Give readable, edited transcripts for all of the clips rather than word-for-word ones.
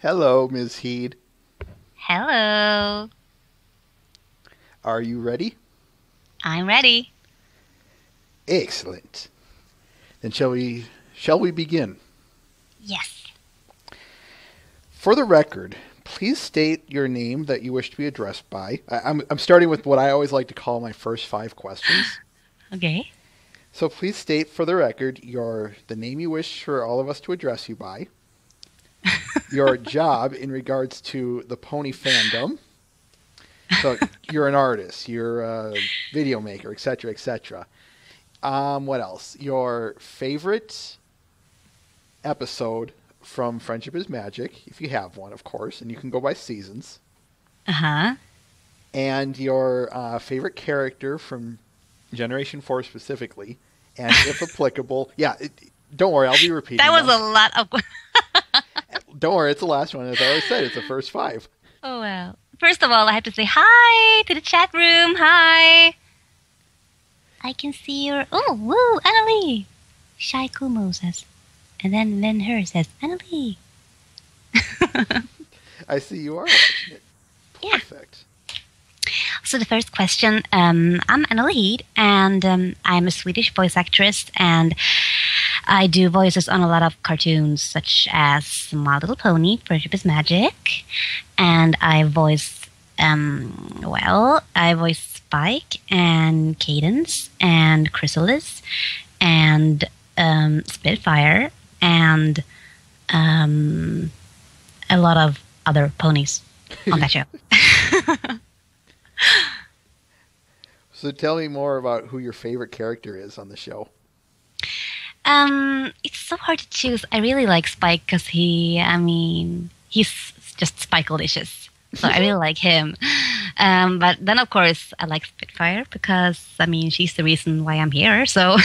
Hello, Ms. Heed. Hello. Are you ready? I'm ready. Excellent. Then shall we begin? Yes. For the record, please state your name that you wish to be addressed by. I'm starting with what I always like to call my first 5 questions. Okay. So please state for the record the name you wish for all of us to address you by, your job in regards to the pony fandom. So you're an artist, you're a video maker, etc., etc. What else? Your favorite episode from Friendship is Magic, if you have one, of course, and you can go by seasons. Uh-huh. And your favorite character from Generation 4 specifically, and if applicable, don't worry, I'll be repeating That was them. a lot of... Don't worry, it's the last one. As I always said, it's the first 5. Oh, well. First of all, I have to say hi to the chat room. Hi. I can see your... Oh, woo, Annalie. Shy Kumo says. And then her says, Annalie. I see you are watching it. Yeah. Perfect. So the first question, I'm Annalie, and I'm a Swedish voice actress, and I do voices on a lot of cartoons, such as My Little Pony, Friendship is Magic, and I voice, I voice Spike, and Cadence, and Chrysalis, and Spitfire, and a lot of other ponies on that show. So tell me more about who your favorite character is on the show. It's so hard to choose. I really like Spike because he's just Spike-delicious. So I really like him. But then, of course, I like Spitfire because, she's the reason why I'm here. So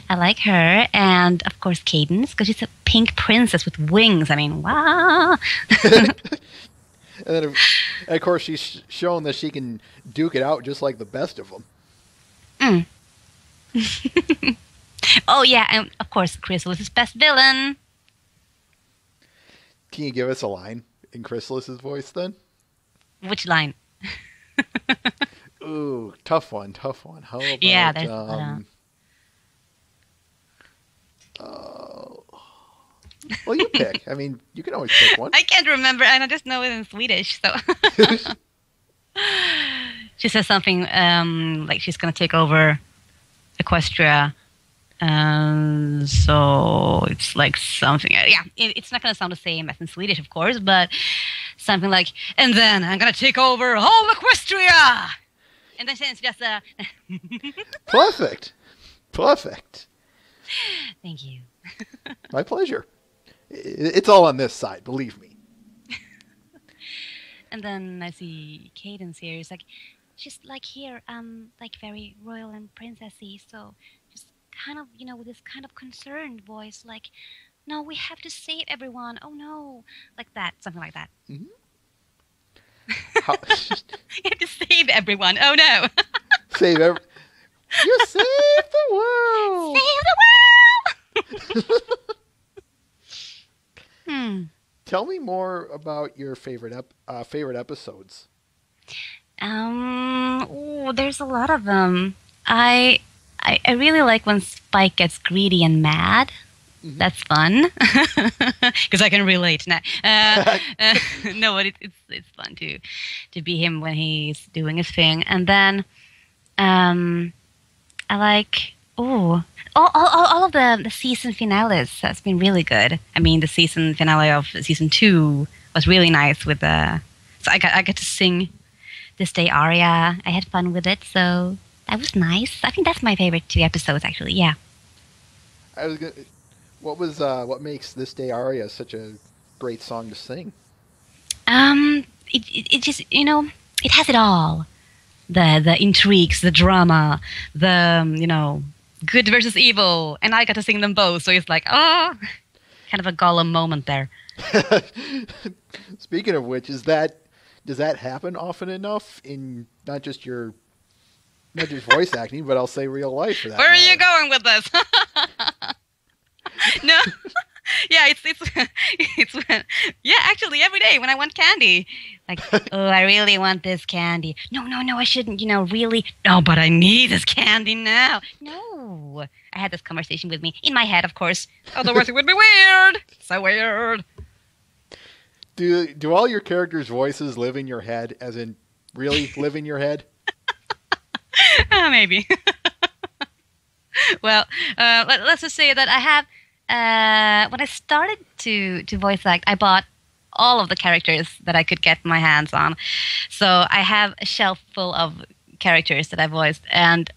I like her. And, of course, Cadence because she's a pink princess with wings. Wow. And then, of course, she's shown that she can duke it out just like the best of them. Oh, yeah, and of course, Chrysalis' best villain. Can you give us a line in Chrysalis's voice, then? Which line? Ooh, tough one. How about... Yeah, there's... well, you pick. You can always pick one. I can't remember, and I just know it in Swedish, so... She says something like she's going to take over Equestria. So it's like something... it's not going to sound the same as in Swedish, of course, but something like, and then I'm going to take over all Equestria! And then it's just a... Perfect. Thank you. My pleasure. It's all on this side, believe me. And then I see Cadence here. It's like, she's like here, like very royal and princessy. So just kind of, with this kind of concerned voice, like, no, we have to save everyone. Oh no, like that, something like that. Mm-hmm. You have to save everyone. Oh no. You saved the world. Save the world. Tell me more about your favorite episodes. There's a lot of them. I really like when Spike gets greedy and mad. Mm-hmm. That's fun because I can relate. No, but it's fun to be him when he's doing his thing. And then I like all of the season finales has been really good. The season finale of season 2 was really nice with so I got to sing This Day aria. I had fun with it, so that was nice. I think that's my favorite 2 episodes, actually. Yeah. What makes This Day aria such a great song to sing? It just it has it all. The intrigues, the drama, the good versus evil, and I got to sing them both, so it's like, kind of a Gollum moment there. Speaking of which, does that happen often enough in not just voice acting, but I'll say real life for that Where matter? are you going with this? No, Yeah, it's yeah, actually every day when I want candy. Like, oh, I really want this candy. No, no, no, I shouldn't, really. No, but I need this candy now. No. I had this conversation with me in my head, of course. Otherwise it would be weird. So weird. Do all your characters' voices live in your head, as in really live in your head? Maybe. Well, let's just say that I have. When I started to voice act, I bought all of the characters that I could get my hands on. So I have a shelf full of characters that I voiced, and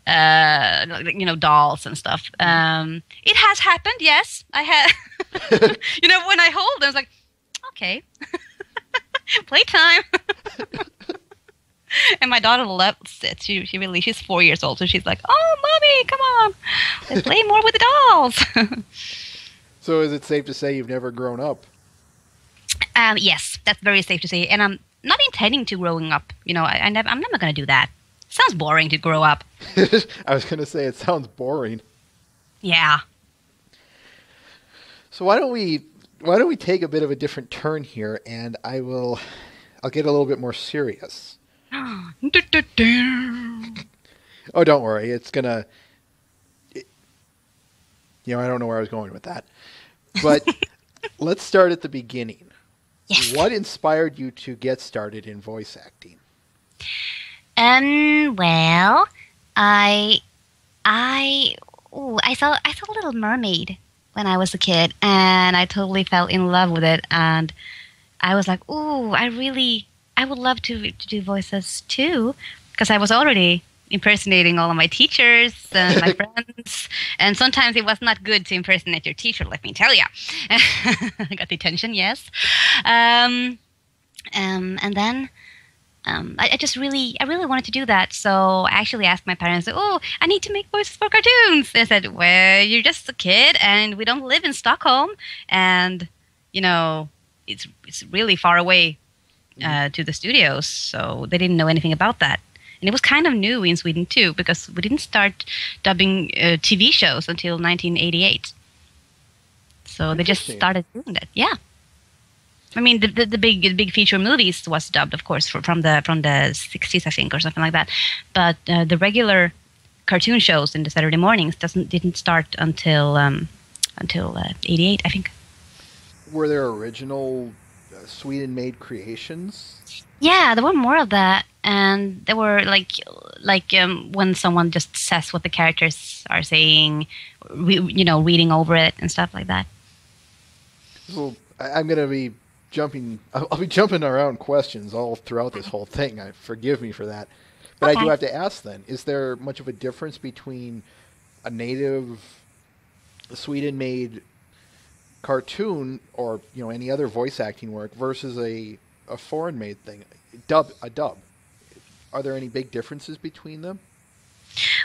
dolls and stuff. It has happened, yes. I had. When I hold them, it's like, okay, playtime. And my daughter loves it. She's 4 years old, so she's like, "Oh, mommy, come on, let's play more with the dolls." So is it safe to say you've never grown up? Yes, that's very safe to say, and I'm not intending to growing up. I'm never going to do that. Sounds boring to grow up. I was going to say it sounds boring. Yeah. So why don't we take a bit of a different turn here, and I'll get a little bit more serious. Oh, don't worry. It's gonna. I don't know where I was going with that, but let's start at the beginning. Yes. What inspired you to get started in voice acting? Well, I saw Little Mermaid when I was a kid, and I totally fell in love with it, and I was like, ooh, I would love to do voices too, because I was already impersonating all of my teachers and my friends, and sometimes it was not good to impersonate your teacher, let me tell you. I got detention, yes. And then I really wanted to do that, so I actually asked my parents, oh, I need to make voices for cartoons. They said, well, you're just a kid, and we don't live in Stockholm, and, it's really far away to the studios, so they didn't know anything about that. And it was kind of new in Sweden too, because we didn't start dubbing TV shows until 1988. So they just started doing that. Yeah, I mean the big feature movies was dubbed, of course, from the 60s, I think, or something like that. But the regular cartoon shows in the Saturday mornings didn't start until 88, I think. Were there original Sweden-made creations? Yeah, there were more of that, and there were like when someone just says what the characters are saying, reading over it and stuff like that. Well, I'm going to be jumping. I'll be jumping around questions all throughout this whole thing. Forgive me for that, but okay. I do have to ask then: is there much of a difference between a native Sweden-made cartoon or any other voice acting work versus a foreign made thing, a dub? Are there any big differences between them?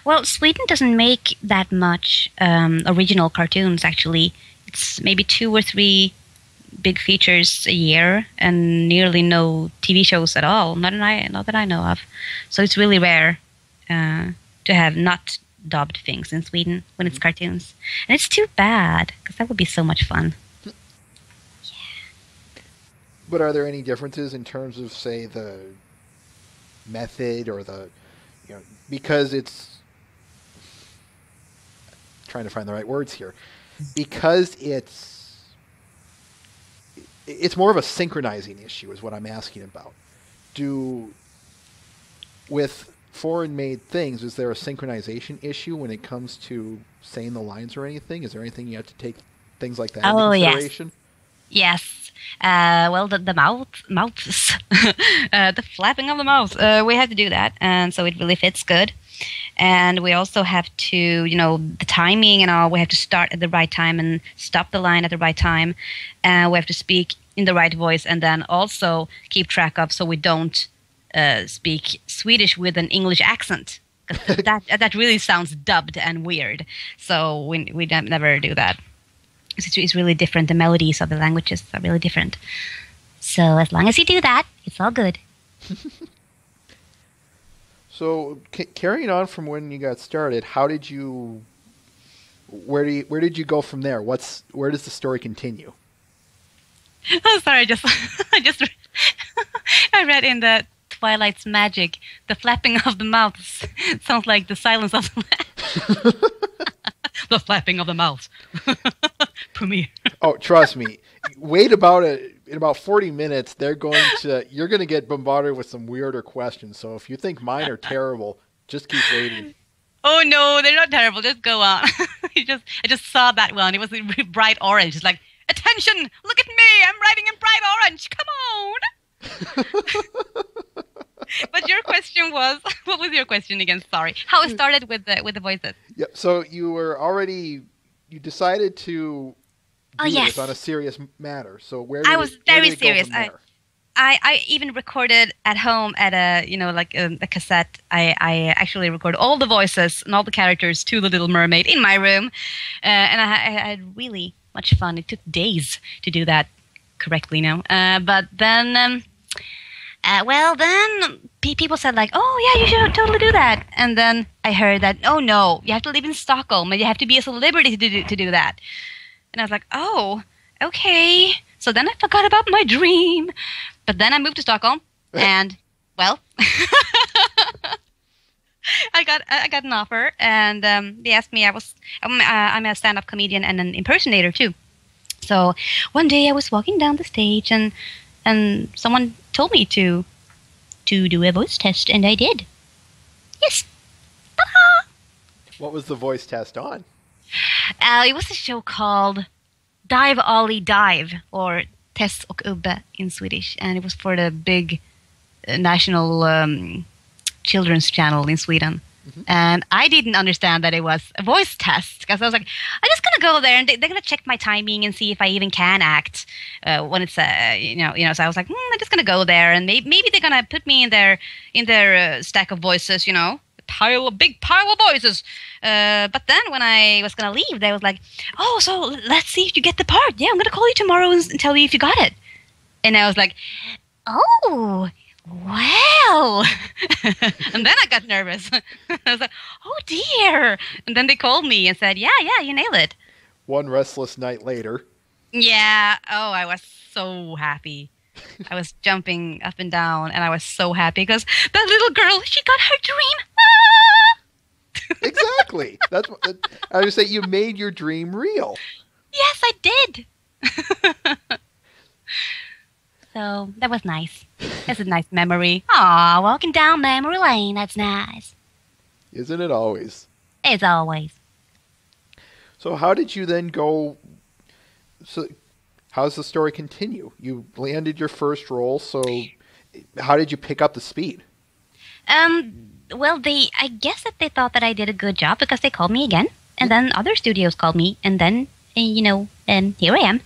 Well, Sweden doesn't make that much original cartoons, actually. It's maybe 2 or 3 big features a year and nearly no TV shows at all, not that I know of. So it's really rare to have not dubbed things in Sweden when it's cartoons. And it's too bad, because that would be so much fun. But are there any differences in terms of, say, the method or because it's trying to find the right words here, because it's more of a synchronizing issue is what I'm asking about. With foreign-made things, is there a synchronization issue when it comes to saying the lines or anything? Is there anything you have to take things like that into consideration? Yes. Well, the mouths, the flapping of the mouth, we have to do that, and so it really fits good. And we also have to, the timing and all, we have to start at the right time and stop the line at the right time. And we have to speak in the right voice, and then also keep track of so we don't speak Swedish with an English accent. That really sounds dubbed and weird. So we never do that. It's really different. The melodies of the languages are really different. So as long as you do that, it's all good. So carrying on from when you got started, where did you go from there? Where does the story continue? Oh, sorry. I read in the Twilight's Magic, the flapping of the mouth sounds like the silence of the lamb. The flapping of the mouth. Premiere. Oh, trust me. Wait in about 40 minutes, you're going to get bombarded with some weirder questions. So if you think mine are terrible, just keep waiting. Oh no, they're not terrible. Just go on. I just saw that one. It was bright orange. It's like, attention! Look at me! I'm writing in bright orange. Come on! But your question was, what was your question again? Sorry. How it started with the voices. Yep. So you decided to do this on a serious matter. So where I was very serious. Go from there? I even recorded at home at a cassette. I actually recorded all the voices and all the characters to the Little Mermaid in my room, and I had really much fun. It took days to do that correctly but then. Then people said like, oh yeah, you should totally do that. And then I heard that, oh no, you have to live in Stockholm and you have to be a celebrity to do that. And I was like, oh, okay. So then I forgot about my dream. But then I moved to Stockholm and, well, I got an offer and they asked me, I'm a stand-up comedian and an impersonator too. So one day I was walking down the stage and someone told me to do a voice test, and I did. Yes. Ta-da! What was the voice test on? It was a show called Dive Ollie Dive, or Tess och Ubbe in Swedish, and it was for the big national children's channel in Sweden. Mm-hmm. And I didn't understand that it was a voice test because I was like, I'm just gonna go there and they're gonna check my timing and see if I even can act when it's So I was like, I'm just gonna go there and maybe they're gonna put me in their stack of voices, a big pile of voices. But then when I was gonna leave, they was like, oh, so let's see if you get the part. Yeah, I'm gonna call you tomorrow and tell you if you got it. And I was like, oh. Wow. And then I got nervous. I was like, oh dear. And then they called me and said, yeah, you nailed it. One restless night later. Yeah. Oh, I was so happy. I was jumping up and down and I was so happy because that little girl, she got her dream. Exactly. That's what I would say. You made your dream real. Yes, I did. So that was nice. That's a nice memory. Aw, walking down memory lane. That's nice. Isn't it always? It's always. So how did you then go? So how does the story continue? You landed your first role. So how did you pick up the speed? Well, I guess that they thought that I did a good job because they called me again, and then other studios called me, and then here I am.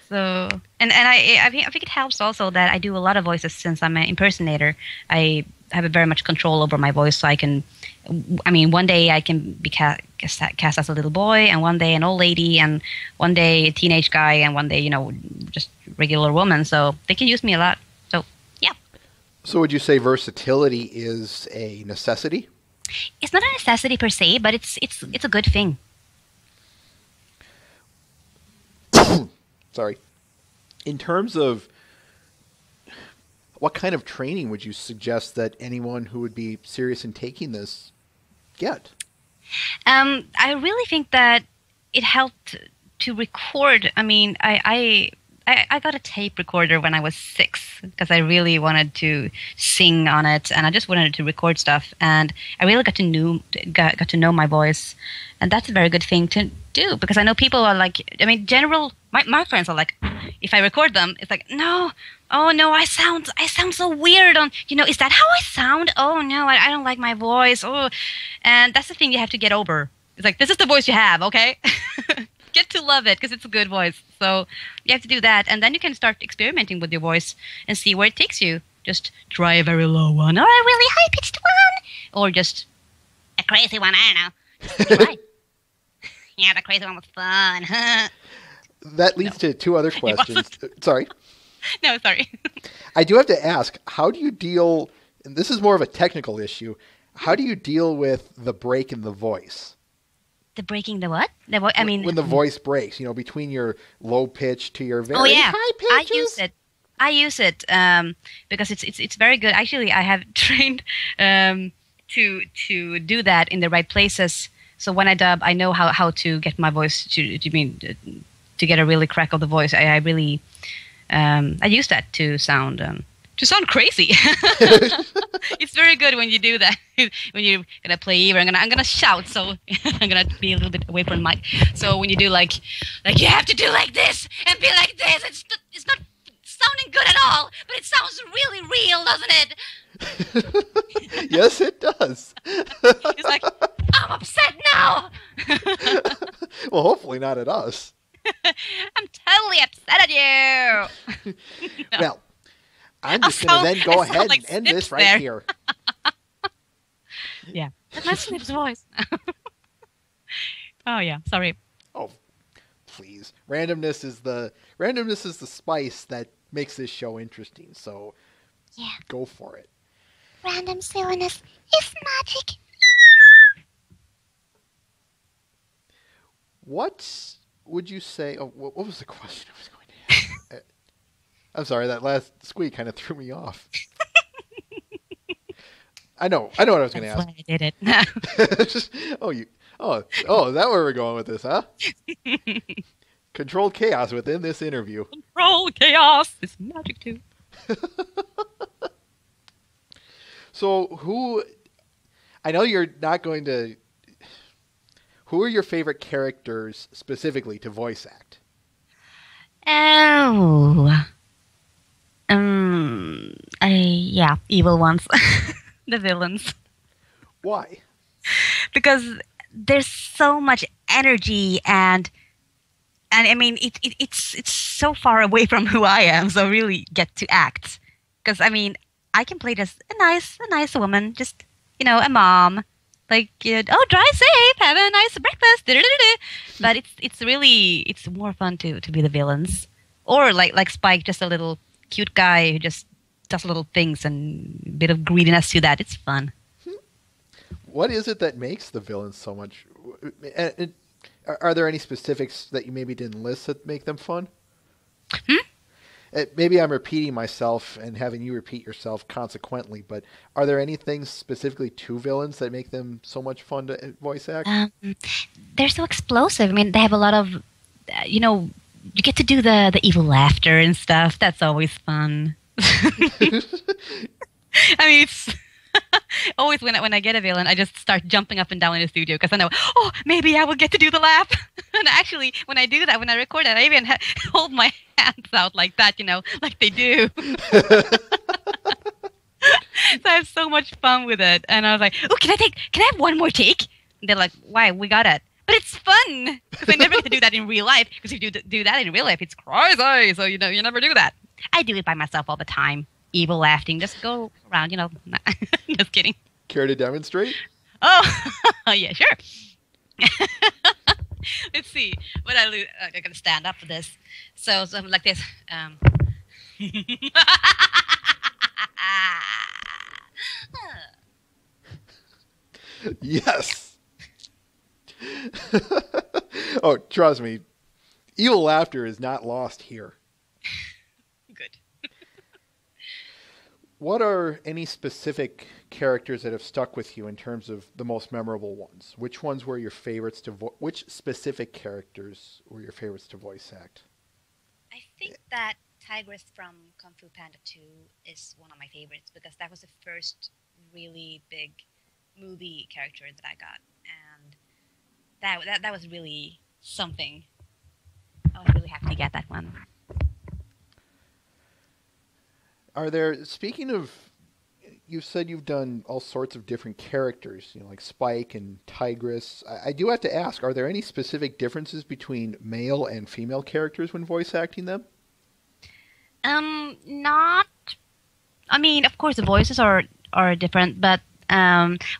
So, and I think it helps also that I do a lot of voices since I'm an impersonator. I have a very much control over my voice, so one day I can be cast as a little boy, and one day an old lady, and one day a teenage guy, and one day, just regular woman. So they can use me a lot. So, yeah. So would you say versatility is a necessity? It's not a necessity per se, but it's a good thing. Sorry. In terms of what kind of training would you suggest that anyone who would be serious in taking this get? I really think that it helped to record. I mean, I got a tape recorder when I was 6 because I really wanted to sing on it, and I just wanted to record stuff. And I really got to know my voice, and that's a very good thing to do because I know people are like, my friends are like, if I record them, it's like, no, oh no, I sound so weird on, is that how I sound? Oh no, I don't like my voice. Oh, and that's the thing you have to get over. It's like, this is the voice you have, okay? Get to love it because it's a good voice. So you have to do that, and then you can start experimenting with your voice and see where it takes you. Just try a very low one, or a really high-pitched one, or just a crazy one. I don't know. Try. Yeah, the crazy one was fun. That leads to 2 other questions. Sorry. No, sorry. I do have to ask, how do you deal, and this is more of a technical issue, How do you deal with the break in the voice? The breaking the what? I mean, when the voice breaks, between your low pitch to your very high I pitches. use it. Because it's very good. Actually, I have trained to do that in the right places. So when I dub, I know how to get my voice to get a really crack of the voice. I really I use that to sound crazy. It's very good when you do that. When you're gonna play either, I'm gonna shout, so I'm gonna be a little bit away from the mic. So when you do like you have to do like this and be like this, it's not sounding good at all, but it sounds really real, doesn't it? Yes, it does. It's like, I'm upset now. Well, hopefully not at us. I'm totally upset at you. No. Well, I'm just going to then go ahead and end this right here. Yeah, that's my Snip's voice. Oh yeah, sorry. Oh, please. Randomness is the spice that makes this show interesting. So, yeah, go for it. Random silliness is magic. What would you say? Oh, what was the question I was going to ask? I'm sorry, that last squeak kind of threw me off. I know what I was going to ask. That's why I did it. Is that where we're going with this, huh? Controlled chaos within this interview. Controlled chaos is magic too. So I know you're not going to, who are your favorite characters specifically to voice act? Oh. Evil ones. The villains. Why? Because there's so much energy and I mean it's so far away from who I am, so I really get to act. Because I mean I can play just a nice woman, just a mom, like drive safe, have a nice breakfast, but it's more fun to be the villains, or like Spike, just a little cute guy who just does little things and a bit of greediness to that. It's fun. What is it that makes the villains so much? Are there any specifics that you maybe didn't list that make them fun? Maybe I'm repeating myself and having you repeat yourself consequently, but are there any things specifically to villains that make them so much fun to voice act? They're so explosive. I mean, they have a lot of, you get to do the evil laughter and stuff. That's always fun. I mean, it's always when I get a villain, I just start jumping up and down in the studio because I know, maybe I will get to do the laugh. And actually, when I do that, when I record it, I even hold my hands out like that, like they do. So I have so much fun with it. And I was like, can I have one more take? And they're like, why? We got it. But it's fun because I never get to do that in real life. Because if you do that in real life, it's crazy. So, you never do that. I do it by myself all the time. Evil laughing. Just go around, Just kidding. Care to demonstrate? Oh, yeah, sure. Let's see. But I'm going to stand up for this. So I'm like this. Yes. Oh, trust me. Evil laughter is not lost here. Good. What are any specific characters that have stuck with you in terms of the most memorable ones? Which ones were your favorites which specific characters were your favorites to voice act? I think that Tigress from Kung Fu Panda 2 is one of my favorites because that was the first really big movie character that I got, and that was really something. I was really happy to get that one. Speaking of, you said you've done all sorts of different characters, like Spike and Tigress. I do have to ask, are there any specific differences between male and female characters when voice acting them? Not. I mean, of course, the voices are different, but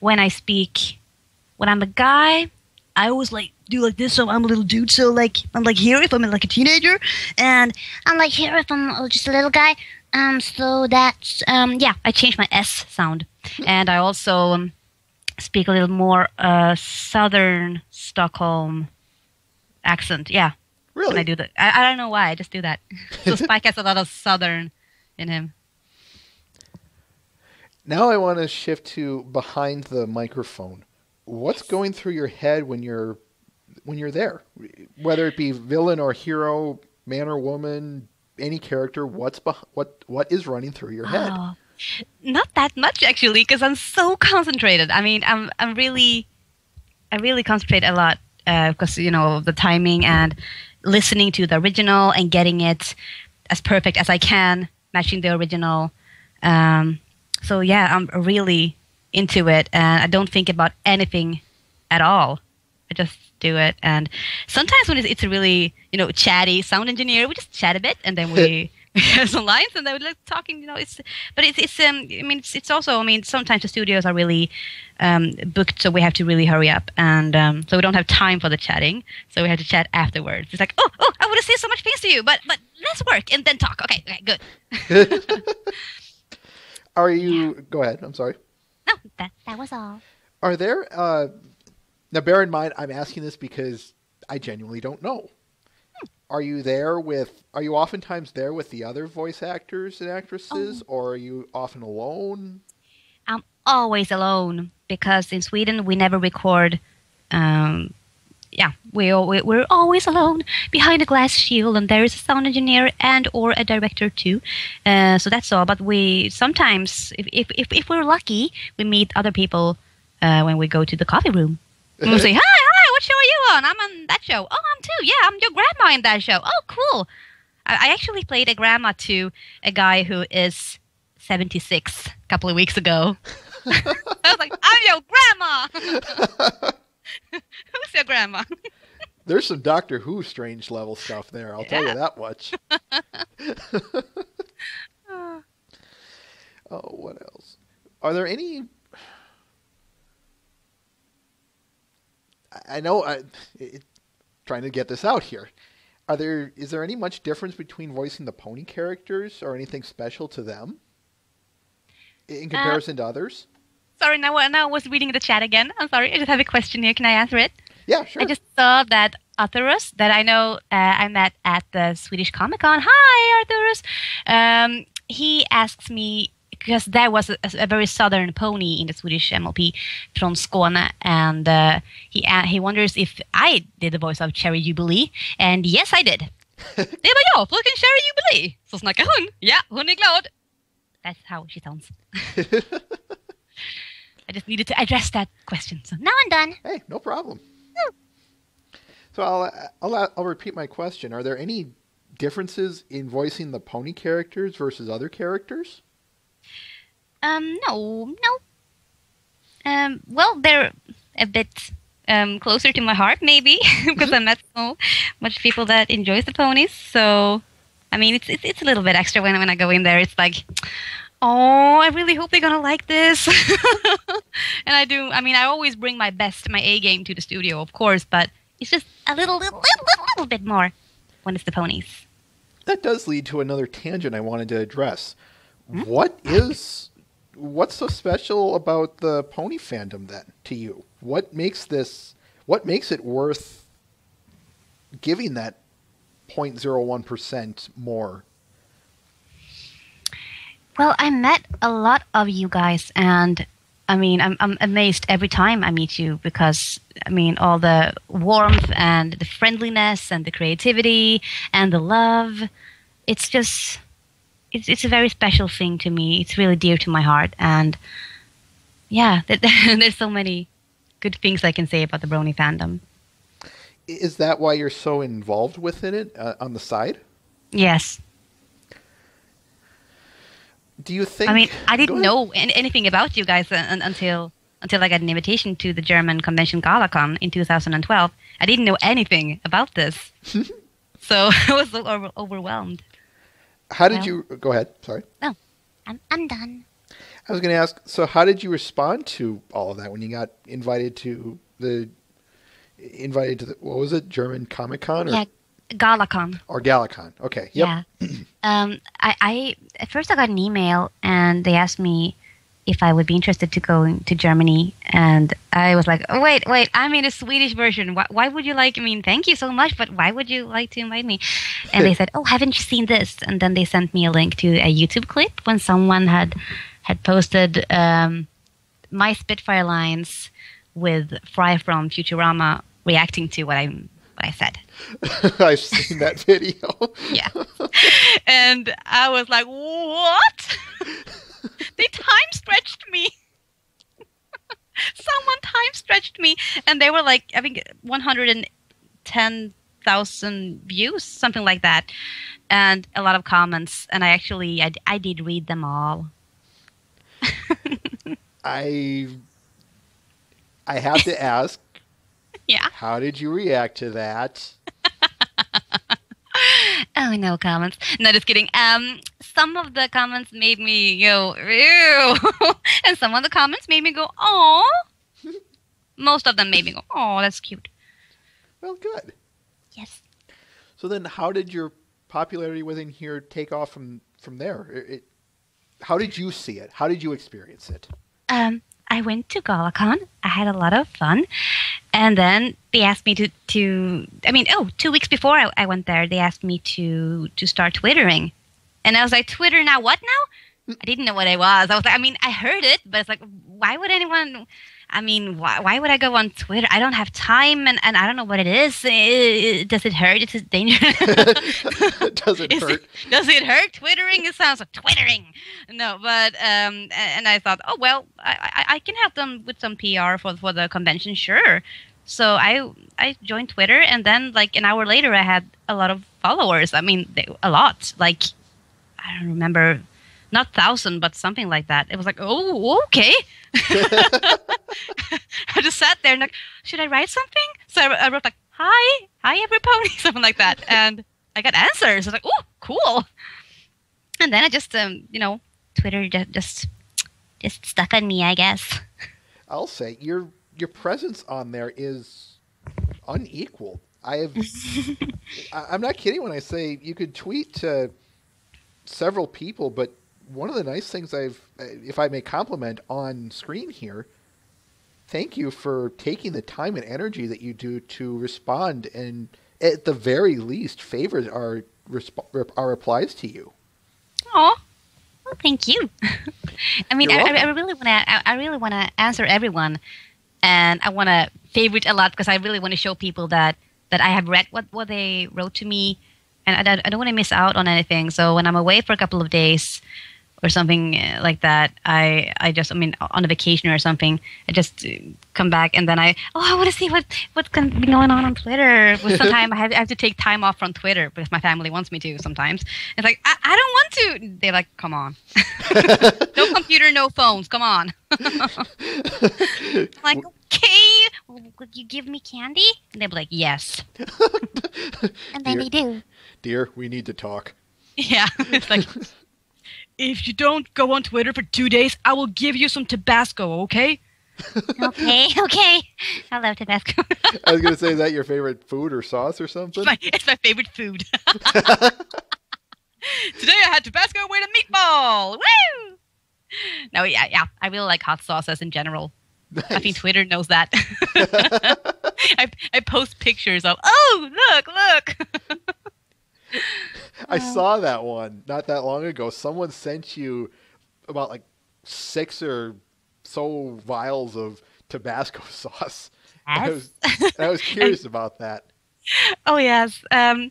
when I speak, when I'm a guy, I always do like this, so I'm a little dude. So I'm here if I'm like a teenager, and I'm here if I'm just a little guy. So that's I changed my S sound, and I also speak a little more southern Stockholm accent. Yeah. Really? And I do that. I don't know why. I just do that. So Spike has a lot of southern in him. Now I want to shift to behind the microphone. What's going through your head when you're there? Whether it be villain or hero, man or woman, any character, what is running through your head? Oh, not that much actually, because I'm so concentrated. I mean, I really concentrate a lot because of the timing and listening to the original and getting it as perfect as I can, matching the original. So yeah, I'm really into it, and I don't think about anything at all. I just do it, and sometimes when it's a really chatty sound engineer, we just chat a bit, and then we have some lines, and then we're like talking. It's also sometimes the studios are really booked, so we have to really hurry up, and so we don't have time for the chatting, so we have to chat afterwards. It's like, oh, I want to say so much things to you, but let's work and then talk. Okay, good. Are you? Go ahead. I'm sorry. No, that was all. Are there? Now, bear in mind, I'm asking this because I genuinely don't know. Are you oftentimes there with the other voice actors and actresses, or are you often alone? I'm always alone because in Sweden we never record. We're always alone behind a glass shield, and there is a sound engineer and or a director too. So that's all. But we sometimes, if we're lucky, we meet other people when we go to the coffee room. And we'll say, hi, what show are you on? I'm on that show. Oh, I'm too. Yeah, I'm your grandma in that show. Oh, cool. I actually played a grandma to a guy who is 76 a couple of weeks ago. I was like, I'm your grandma. Who's your grandma? There's some Doctor Who strange level stuff there. I'll tell you that much. Oh, what else? Are there any? I know. Trying to get this out here. Is there any much difference between voicing the pony characters or anything special to them in comparison to others? Sorry, now I was reading the chat again. I'm sorry. I just have a question here. Can I answer it? Yeah, sure. I just saw that Arthurus, that I know I met at the Swedish Comic-Con. Hi, Arthurus. He asks me, because there was a very southern pony in the Swedish MLP from Skåne, and he wonders if I did the voice of Cherry Jubilee. And yes, I did. Det var jag, fröken Cherry Jubilee. Så snackar hon. Ja, hon är glad. That's how she sounds. I just needed to address that question. So now I'm done. Hey, no problem. So I'll repeat my question. Are there any differences in voicing the pony characters versus other characters? No. Well, they're a bit closer to my heart, maybe, because I met so much people that enjoys the ponies. So, I mean, it's a little bit extra when I go in there. It's like, oh, I really hope they're gonna like this. And I do. I mean, I always bring my best, my A game to the studio, of course, but it's just a little bit more when it's the ponies. That does lead to another tangent I wanted to address. Hmm? What's so special about the pony fandom then to you? What makes it worth giving that 0.01% more? Well, I met a lot of you guys, and I mean, I'm amazed every time I meet you because, I mean, all the warmth and the friendliness and the creativity and the love, it's just, it's a very special thing to me. It's really dear to my heart, and yeah, there's so many good things I can say about the Brony fandom. Is that why you're so involved within it on the side? Yes. Do you think? I mean, I didn't know anything about you guys until I got an invitation to the German convention GalaCon in 2012. I didn't know anything about this, so I was so overwhelmed. How did you? Go ahead. Sorry. No, I'm done. I was going to ask. So, how did you respond to all of that when you got invited to the what was it? German Comic Con? Yeah, GalaCon. Or GalaCon. Okay. Yep. Yeah. I at first I got an email and they asked me if I would be interested to go to Germany. And I was like, oh, wait, I'm in a Swedish version. Why would you like, I mean, thank you so much, but why would you like to invite me? And they said, oh, haven't you seen this? And then they sent me a link to a YouTube clip when someone had posted my Spitfire lines with Fry from Futurama reacting to what I said. I've seen that video. Yeah. And I was like, what? They time stretched me. Someone time stretched me. And they were like, I think 110,000 views, something like that. And a lot of comments. And I did read them all. I have to ask, yeah. How did you react to that? Oh, no comments. No, just kidding. Some of the comments made me go, ew. And some of the comments made me go, aw. Most of them made me go, aw, that's cute. Well, good. Yes. So then how did your popularity within here take off from there? How did you see it? How did you experience it? I went to GalaCon. I had a lot of fun. And then they asked me 2 weeks before I went there, they asked me to start Twittering. And I was like, Twitter now? What now? I didn't know what it was. I was like, I heard it, but it's like, why would anyone... why would I go on Twitter? I don't have time, and I don't know what it is. Does it hurt? Is it dangerous? Does it hurt? Does it hurt? Twittering? It sounds like twittering. No, but and I thought, oh well, I can help them with some PR for the convention, sure. So I joined Twitter, and then like an hour later, I had a lot of followers. A lot. Like I don't remember. Not 1,000, but something like that. It was like, oh, okay. I just sat there and like, should I write something? So I wrote like, hi everybody, something like that. And I got answers. I was like, oh, cool. And then I just, Twitter just stuck on me, I guess. I'll say your presence on there is unequaled. I'm not kidding when I say you could tweet to several people, but one of the nice things if I may compliment on screen here, thank you for taking the time and energy that you do to respond and at the very least favor our replies to you. Oh, well, thank you. I really want to answer everyone, and I want to favorite a lot because I really want to show people that I have read what they wrote to me, and I don't want to miss out on anything. So when I'm away for a couple of days or something like that, I just on a vacation or something, I just come back and then I want to see what's going to be going on Twitter. But sometimes I have to take time off from Twitter because my family wants me to sometimes. It's like, I don't want to. They're like, come on. No computer, no phones, come on. Like, okay, would you give me candy? And they'll be like, yes. And then they do. Dear, we need to talk. Yeah, it's like... If you don't go on Twitter for 2 days, I will give you some Tabasco, okay? Okay. I love Tabasco. I was going to say, is that your favorite food or sauce or something? It's my favorite food. Today I had Tabasco with a meatball. Woo! No, yeah. I really like hot sauces in general. Nice. I think Twitter knows that. I post pictures of, look. I saw that one not that long ago. Someone sent you about like 6 or so vials of Tabasco sauce. Yes. I was curious about that. Oh, yes. I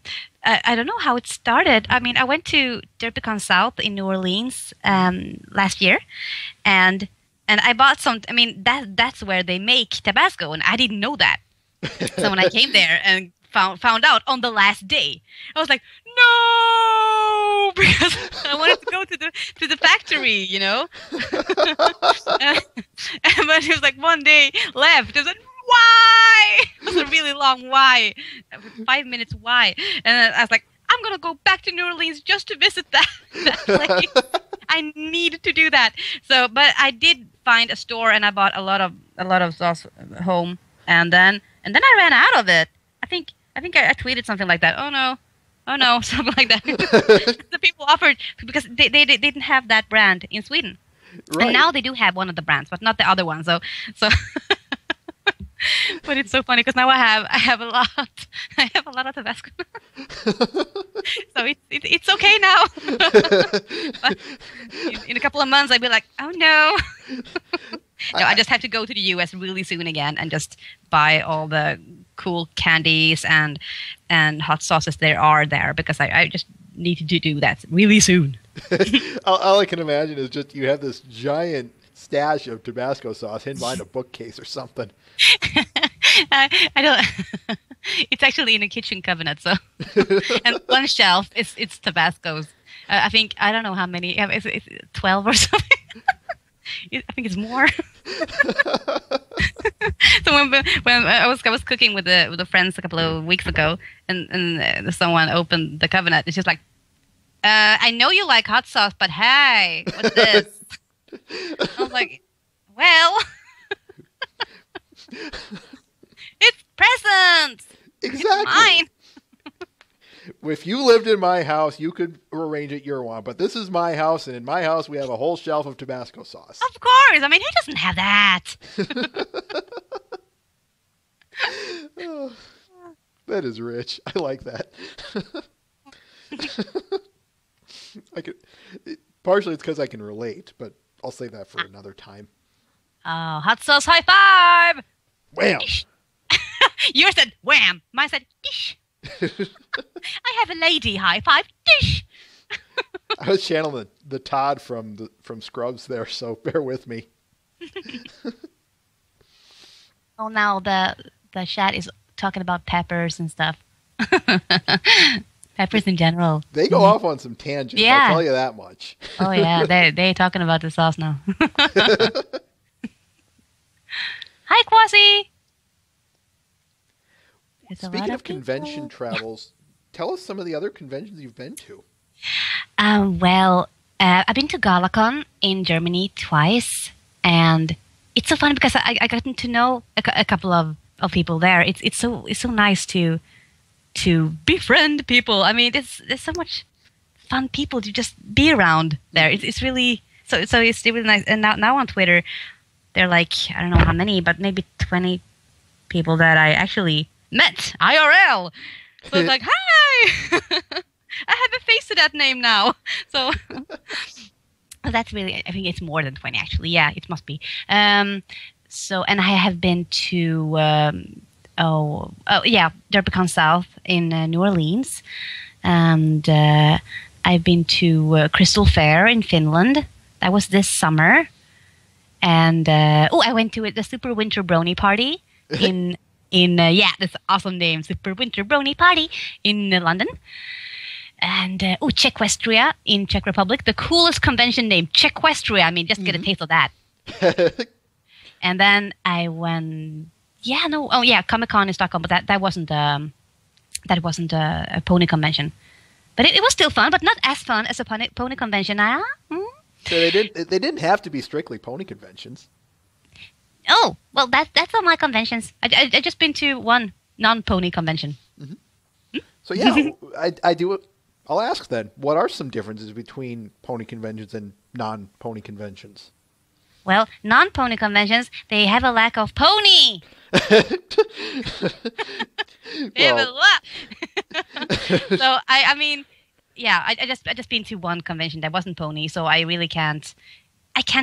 don't know how it started. I went to Derpicon South in New Orleans last year, and I bought some. That's where they make Tabasco, and I didn't know that. So when I came there and found out on the last day, I was like, no, because I wanted to go to the factory, you know. But it was like 1 day left. I was like, why? It was a really long why, 5 minutes why, and I was like, I'm gonna go back to New Orleans just to visit that place. I need to do that. So, but I did find a store and I bought a lot of sauce home, and then I ran out of it. I think I tweeted something like that. Oh no, something like that. The people offered because they didn't have that brand in Sweden. Right. And now they do have one of the brands, but not the other one. So. But it's so funny because now I have a lot of Tabasco. So it's okay now. But in a couple of months, I'll be like, oh no. No, I just have to go to the US really soon again and just buy all the cool candies and hot sauces there are there because I just need to do that really soon. All I can imagine is just you have this giant stash of Tabasco sauce hidden behind a bookcase or something. I don't. It's actually in a kitchen cabinet, so and one shelf it's Tabascos. I think I don't know how many. It's 12 or something. I think it's more. So when I was cooking with the friends a couple of weeks ago, and someone opened the cabinet, it's just like, I know you like hot sauce, but hey, what's this? I was like, well, it's presents. Exactly. It's mine. If you lived in my house, you could arrange it your way. But this is my house, and in my house, we have a whole shelf of Tabasco sauce. Of course. I mean, who doesn't have that? Oh, that is rich. I like that. Partially it's because I can relate, but I'll save that for another time. Oh, hot sauce high five! Wham! Yours said wham. Mine said dish. I have a lady high five dish. I was channeling the Todd from Scrubs there, so bear with me. Oh, now the chat is talking about peppers and stuff. Peppers in general. They go off on some tangents. Yeah. I'll tell you that much. Oh yeah, they're talking about the sauce now. Hi, Kwasi. Speaking of convention travels, tell us some of the other conventions you've been to. Well, I've been to Galacon in Germany twice, and it's so fun because I gotten to know a couple of people there. It's so nice to befriend people. I mean, there's so much fun people to just be around there. It's really so it's really nice. And now on Twitter, they're like, I don't know how many, but maybe 20 people that I actually met IRL. So it's like, hi, I have a face to that name now. So that's really, I think it's more than 20 actually. Yeah, it must be. So, and I have been to, DerbyCon South in New Orleans. And I've been to Crystal Fair in Finland. That was this summer. And, I went to the Super Winter Brony Party in this awesome name, Super Winter Brony Party in London. And, Equestria in Czech Republic. The coolest convention name, Equestria. I mean, just get a taste of that. And then I went, Comic-Con in Stockholm, but that wasn't a pony convention. But it was still fun, but not as fun as a pony convention. So they didn't have to be strictly pony conventions. Oh, well, that's all my conventions. I just been to one non-pony convention. Mm-hmm. So yeah, I do. I'll ask then. What are some differences between pony conventions and non-pony conventions? Well, non-pony conventions, they have a lack of pony. They have a lot. So I mean, yeah, I just been to one convention that wasn't pony, so I really can't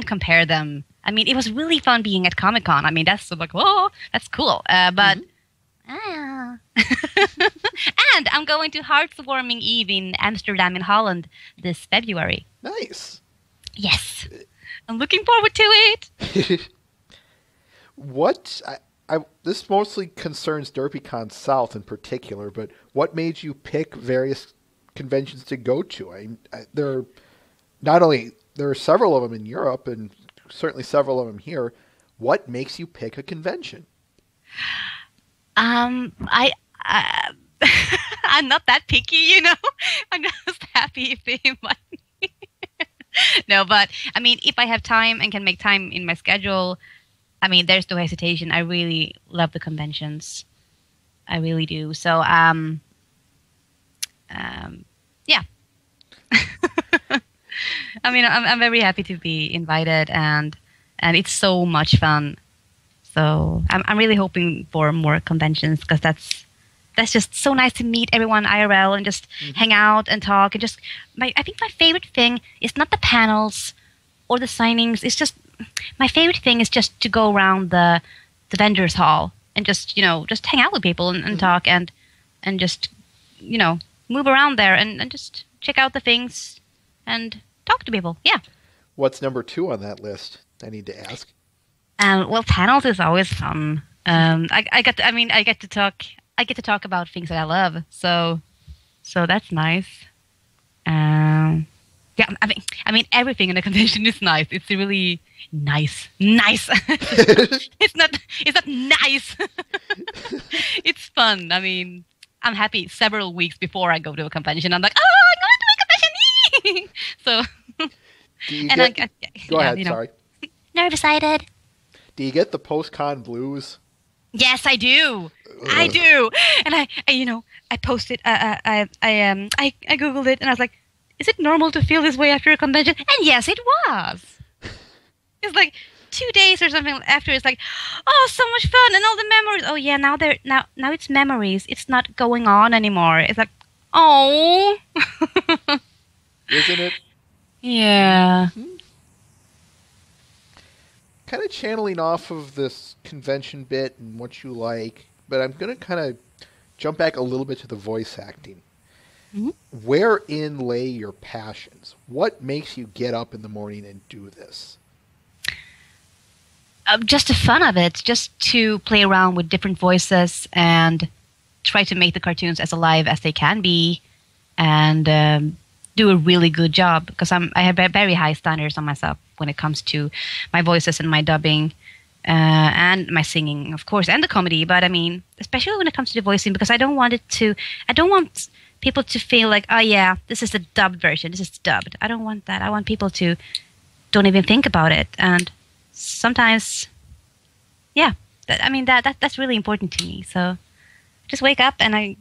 compare them. I mean, it was really fun being at Comic-Con. I mean, that's like, whoa, that's cool. But and I'm going to Heartwarming Eve in Amsterdam in Holland this February. Nice. Yes. I'm looking forward to it. This mostly concerns DerbyCon South in particular, but what made you pick various conventions to go to? There are several of them in Europe and certainly several of them here. What makes you pick a convention? I'm not that picky, you know. I'm just happy if they invite me. No, but I mean, if I have time and can make time in my schedule, I mean, there's no hesitation. I really love the conventions. I really do. So, yeah. I mean, I'm very happy to be invited, and it's so much fun. So I'm really hoping for more conventions because that's just so nice to meet everyone IRL and just hang out and talk and just. I think my favorite thing is not the panels or the signings. It's just my favorite thing is just to go around the vendors hall and just just hang out with people and talk and just move around there and just check out the things and talk to people. Yeah. What's number 2 on that list? I need to ask. Well, panels is always fun. I get to talk about things that I love. So that's nice. Yeah, I mean everything in the convention is nice. It's really nice. It's not nice. It's fun. I mean, I'm happy several weeks before I go to a convention. I'm like, oh, I'm going to a convention. So, Go ahead. Sorry. Nerve-excited. Do you get the post-con blues? Yes, I do. Ugh. I do. And I posted. I googled it, and I was like, is it normal to feel this way after a convention? And yes, it was. It's like 2 days or something after. It's like, oh, so much fun and all the memories. Oh yeah, now it's memories. It's not going on anymore. It's like, oh. Isn't it? Yeah. Mm-hmm. Kind of channeling off of this convention bit and what you like, but I'm going to kind of jump back a little bit to the voice acting. Mm-hmm. Wherein lay your passions? What makes you get up in the morning and do this? Just the fun of it, just to play around with different voices and try to make the cartoons as alive as they can be, and do a really good job, because I have very high standards on myself when it comes to my voices and my dubbing and my singing, of course, and the comedy. But I mean, especially when it comes to the voicing, because I don't want people to feel like, oh yeah, this is the dubbed version, this is dubbed. I don't want that. I want people to don't even think about it. And sometimes, yeah, that's really important to me. So just wake up and I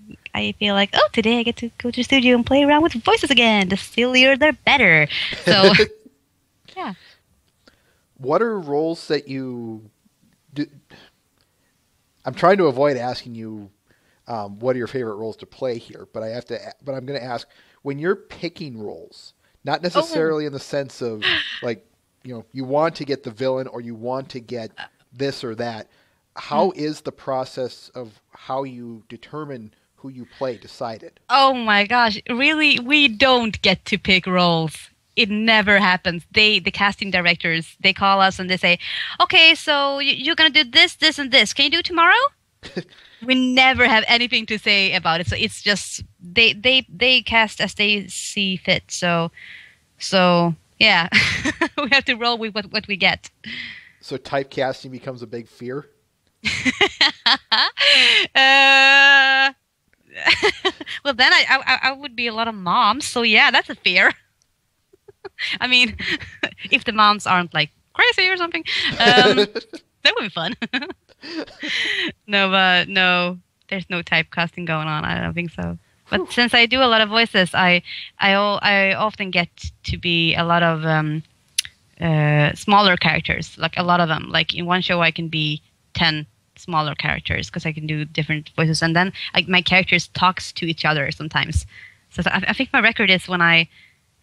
feel like, oh, today I get to go to the studio and play around with voices again. The sillier, they're better. So, yeah. What are roles that you do? I'm trying to avoid asking you what are your favorite roles to play here, but I'm going to ask, when you're picking roles, not necessarily in the sense of like, you want to get the villain or you want to get this or that. How is the process of how you determine who you play decided? Oh my gosh, really? We don't get to pick roles. It never happens. The casting directors, they call us and they say, okay, so you're going to do this, this, and this. Can you do it tomorrow? We never have anything to say about it. So it's just, they cast as they see fit. So yeah, we have to roll with what we get. So typecasting becomes a big fear? Well, then I would be a lot of moms. So yeah, that's a fear. I mean, if the moms aren't like crazy or something, that would be fun. No, there's no typecasting going on. I don't think so. But since I do a lot of voices, I often get to be a lot of smaller characters. Like a lot of them. Like in one show, I can be 10 smaller characters because I can do different voices, and then my characters talks to each other sometimes. So I think my record is when I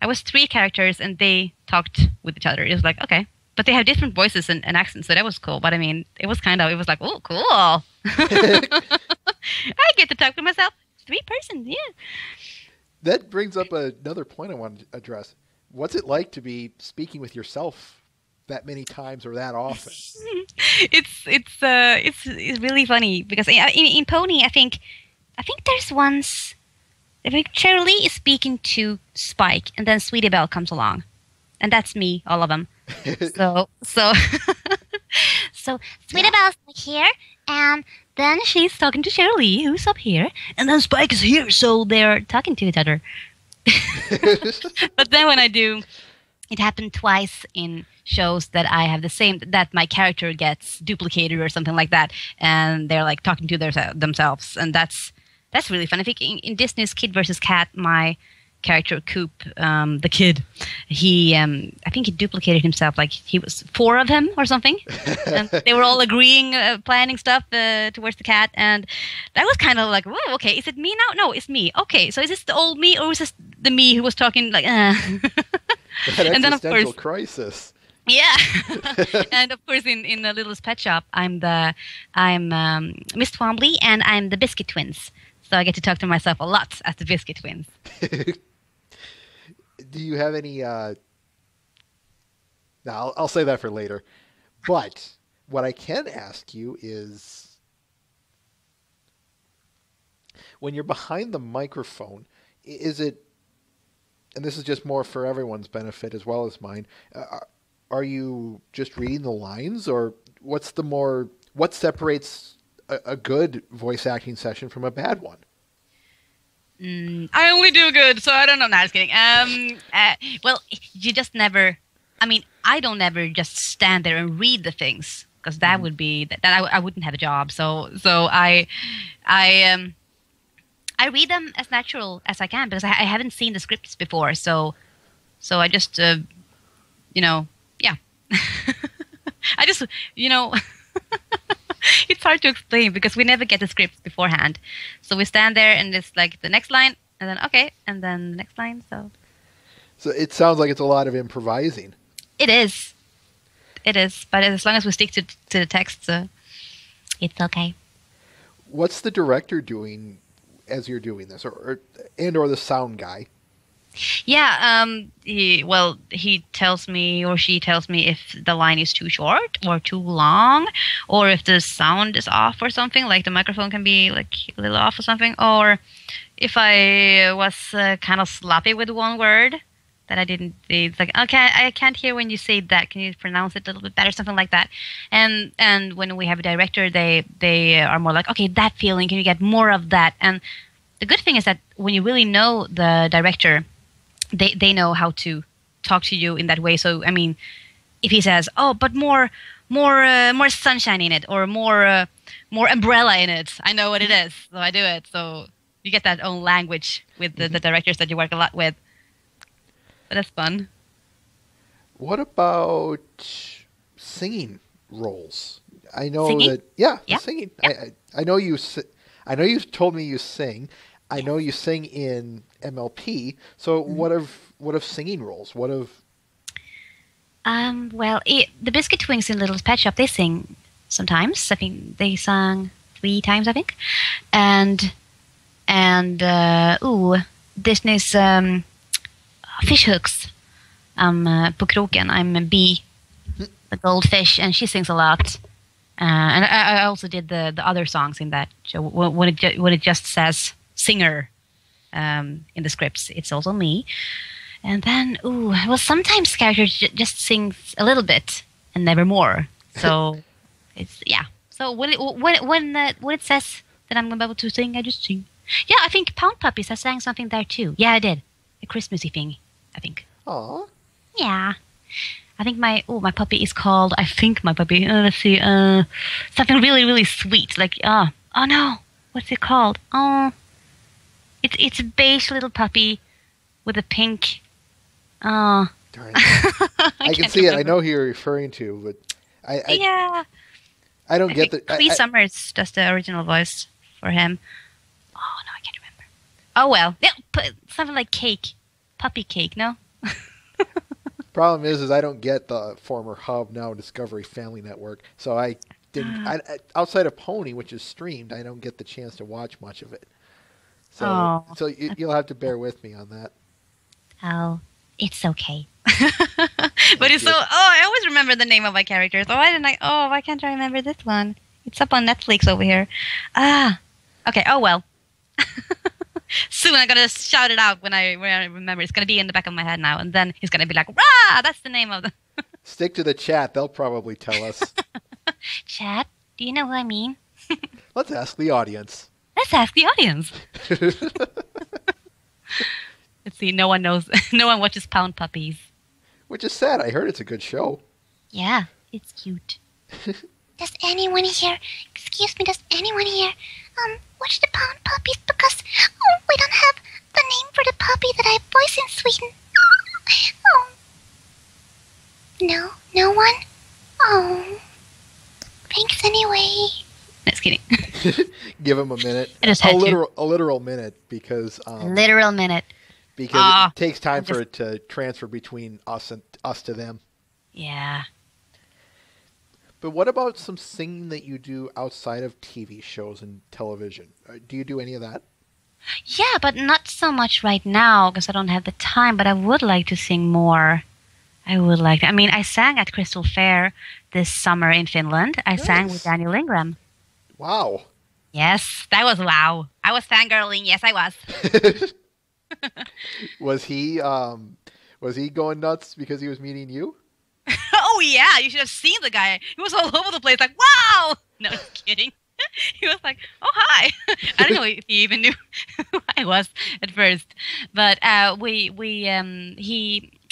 was 3 characters and they talked with each other. It was like, okay. But they have different voices and accents, so that was cool. But I mean, it was like, oh, cool. I get to talk to myself. 3 persons, yeah. That brings up another point I want to address. What's it like to be speaking with yourself that many times or that often? It's really funny because in Pony, I think there's once. I think Shirley is speaking to Spike, and then Sweetie Belle comes along, and that's me, all of them. So Sweetie Belle's like here, and then she's talking to Shirley, who's up here, and then Spike is here, so they're talking to each other. But then when I do, it happened twice in shows that I have that my character gets duplicated or something like that, and they're like talking to themselves, and that's really fun. I think in Disney's Kid vs. Cat, my character Coop, the kid, he I think he duplicated himself. Like he was 4 of him or something, and they were all agreeing, planning stuff towards the cat, and that was kind of like, whoa, okay, is it me now? No, it's me. Okay, so is this the old me or is this the me who was talking like? That And then of existential course, crisis. yeah, and of course in the Littlest Pet Shop, I'm Miss Twombly, and I'm the Biscuit Twins. So I get to talk to myself a lot as the Biscuit Twins. Do you have any? No, I'll say that for later. But what I can ask you is, when you're behind the microphone, is it? And this is just more for everyone's benefit as well as mine. Are you just reading the lines, or what separates a good voice acting session from a bad one? I only do good, so I don't know. No, just kidding. Well, you just never. I mean, I don't ever just stand there and read the things, because that would be that I wouldn't have a job. So I read them as natural as I can, because I haven't seen the scripts before. So I just yeah. I just it's hard to explain because we never get the scripts beforehand. So we stand there and it's like the next line, and then okay, and then the next line. So it sounds like it's a lot of improvising. It is, but as long as we stick to the text, it's okay. What's the director doing as you're doing this, or the sound guy? Yeah, he tells me or she tells me if the line is too short or too long, or if the sound is off or something, like the microphone can be like a little off or something, or if I was kind of sloppy with one word that I didn't. It's like, okay, I can't hear when you say that. Can you pronounce it a little bit better, something like that? And when we have a director, they are more like, okay, that feeling. Can you get more of that? And the good thing is that when you really know the director, they know how to talk to you in that way. So I mean, if he says, "Oh, but more sunshine in it," or more umbrella in it, I know what it is, so I do it. So you get that own language with the directors that you work a lot with. But that's fun. What about singing roles? I know singing? that singing. Yeah. I know you. I know you told me you sing. I know you sing in MLP. So what of singing roles? What of? The Biscuit Twins in Littlest Pet Shop, they sing sometimes. I think they sang 3 times. I think, and Disney's Fish Hooks. På kroken. I'm B, the goldfish, and she sings a lot. And I also did the other songs in that show. When it just says singer in the scripts, it's also me. And then, sometimes characters just sings a little bit and never more. So it's So when it says that I'm about to sing, I just sing. Yeah, I think Pound Puppies, I sang something there too. Yeah, I did a Christmassy thing, I think. Aww. Yeah. I think my puppy is called, let's see, something really, really sweet. Like, oh no, what's it called? Oh, it's a beige little puppy with a pink, Darn. I can see it. I know who you're referring to, but I don't get the... Clee Summers does the original voice for him. Oh, no, I can't remember. Oh, well. Yeah, something like cake. Puppy cake, no? Problem is I don't get the former Hub, now Discovery Family Network. So I didn't. Outside of Pony, which is streamed, I don't get the chance to watch much of it. So you'll have to bear with me on that. Oh, it's okay. But it's so. Oh, I always remember the name of my characters. Oh, why can't I remember this one? It's up on Netflix over here. Okay. Oh well. Soon I'm gonna shout it out when I remember. It's gonna be in the back of my head now, and then he's gonna be like, "Rah!" That's the name of the. Stick to the chat; they'll probably tell us. Chat, do you know who I mean? Let's ask the audience. Let's see. No one knows. No one watches Pound Puppies. Which is sad. I heard it's a good show. Yeah, it's cute. Does anyone here, watch the Pound Puppies? Because we don't have the name for the puppy that I kidding. Give him a minute. I just had to. A literal minute because Literal minute. because it takes time for it to transfer between us to them. Yeah. But what about some singing that you do outside of TV shows and television? Do you do any of that? Yeah, but not so much right now because I don't have the time, but I would like to sing more. I would like to. I mean, I sang at Crystal Fair this summer in Finland. I sang with Daniel Ingram. Wow. Yes, that was wow. I was fangirling. Yes, I was. Was he going nuts because he was meeting you? Oh, yeah. You should have seen the guy. He was all over the place like, wow. No, just kidding. He was like, oh, hi. I don't know if he even knew who I was at first. But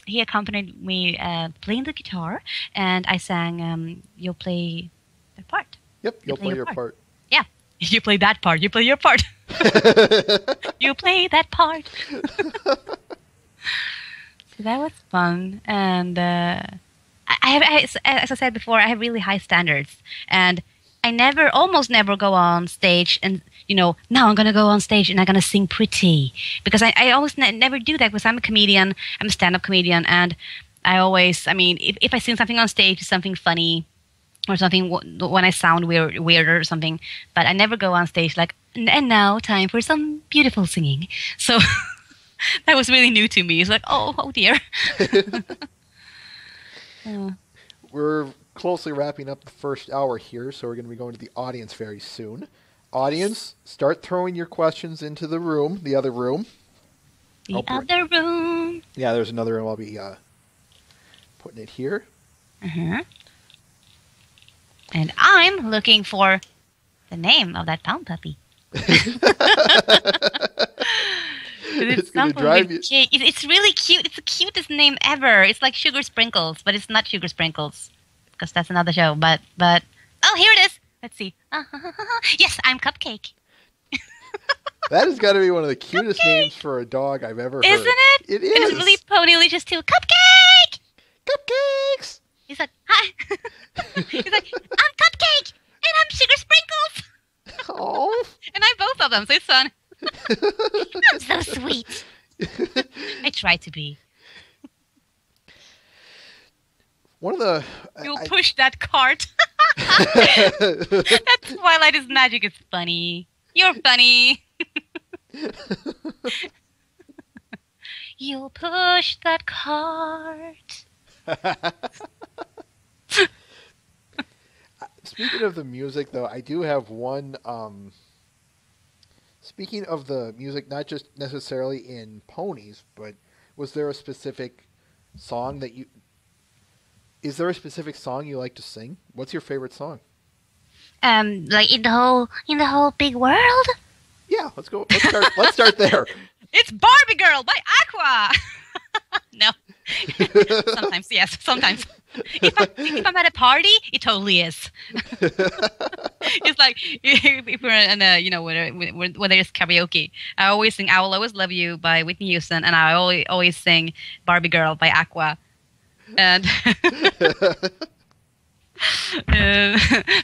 he accompanied me playing the guitar, and I sang You'll Play the Part. Yep, you'll play your part. Yeah. You play that part. You play your part. You play that part. So that was fun. And as I said before, I have really high standards. And I almost never go on stage and, now I'm going to go on stage and I'm going to sing pretty. Because I always never do that because I'm a comedian. I'm a stand-up comedian. And I always, if I sing something on stage, it's something funny or something when I sound weird or something. But I never go on stage like, and now time for some beautiful singing. So that was really new to me. It's like, oh dear. We're closely wrapping up the first hour here, so we're going to be going to the audience very soon. Audience, start throwing your questions into the room, the other room. The other room. Yeah, there's another room. I'll be putting it here. Uh-huh. And I'm looking for the name of that pound puppy. It's going to drive you. It's really cute. It's the cutest name ever. It's like Sugar Sprinkles, but it's not Sugar Sprinkles because that's another show. But oh, here it is. Let's see. Yes, I'm Cupcake. That has got to be one of the cutest names for a dog I've ever heard. Isn't it? It is. And it's really ponylicious too. Cupcake! Cupcakes! He's like, hi. He's like, I'm Cupcake, and I'm Sugar Sprinkles. Oh. And I'm both of them, so it's fun. I'm so sweet. I try to be. One of the... You'll push that cart. That Twilight is magic is funny. You're funny. You'll push that cart. Speaking of the music, though, I do have one... Speaking of the music, not just necessarily in ponies, but was there a specific song that you... Is there a specific song you like to sing? What's your favorite song? Like in the whole big world? Yeah, let's go. Let's start there. It's Barbie Girl by Aqua. No. Sometimes, yes. Sometimes. If I'm at a party, it totally is. It's like if we're in a, when there's karaoke, I always sing "I Will Always Love You" by Whitney Houston, and I always sing "Barbie Girl" by Aqua. And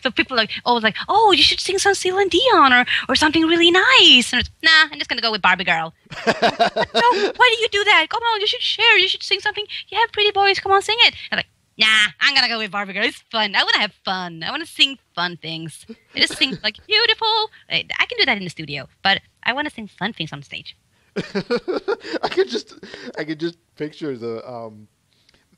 so people always like, oh, you should sing some Celine Dion or something really nice. And it's, nah, I'm just gonna go with Barbie Girl. No, why do you do that? Come on, you should share. You should sing something. You have pretty voice. Come on, sing it. I'm like, nah, I'm gonna go with Barbie Girl. It's fun. I want to have fun. I want to sing fun things. I just sing like beautiful. I can do that in the studio, but I want to sing fun things on stage. I could just picture the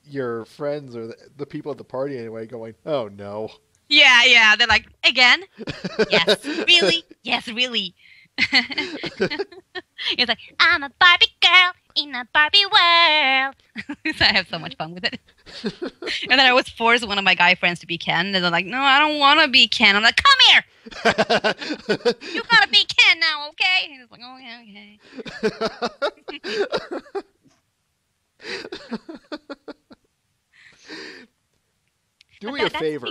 your friends or the people at the party anyway going, oh no. Yeah, they're like, again? Yes, really? Yes, really. It's like, I'm a Barbie girl in a Barbie world. So I have so much fun with it. And then I always force one of my guy friends to be Ken, and they're like, no, I don't want to be Ken. I'm like, come here. You gotta be Ken now, okay? And he's like, oh yeah, okay. Do me a favor.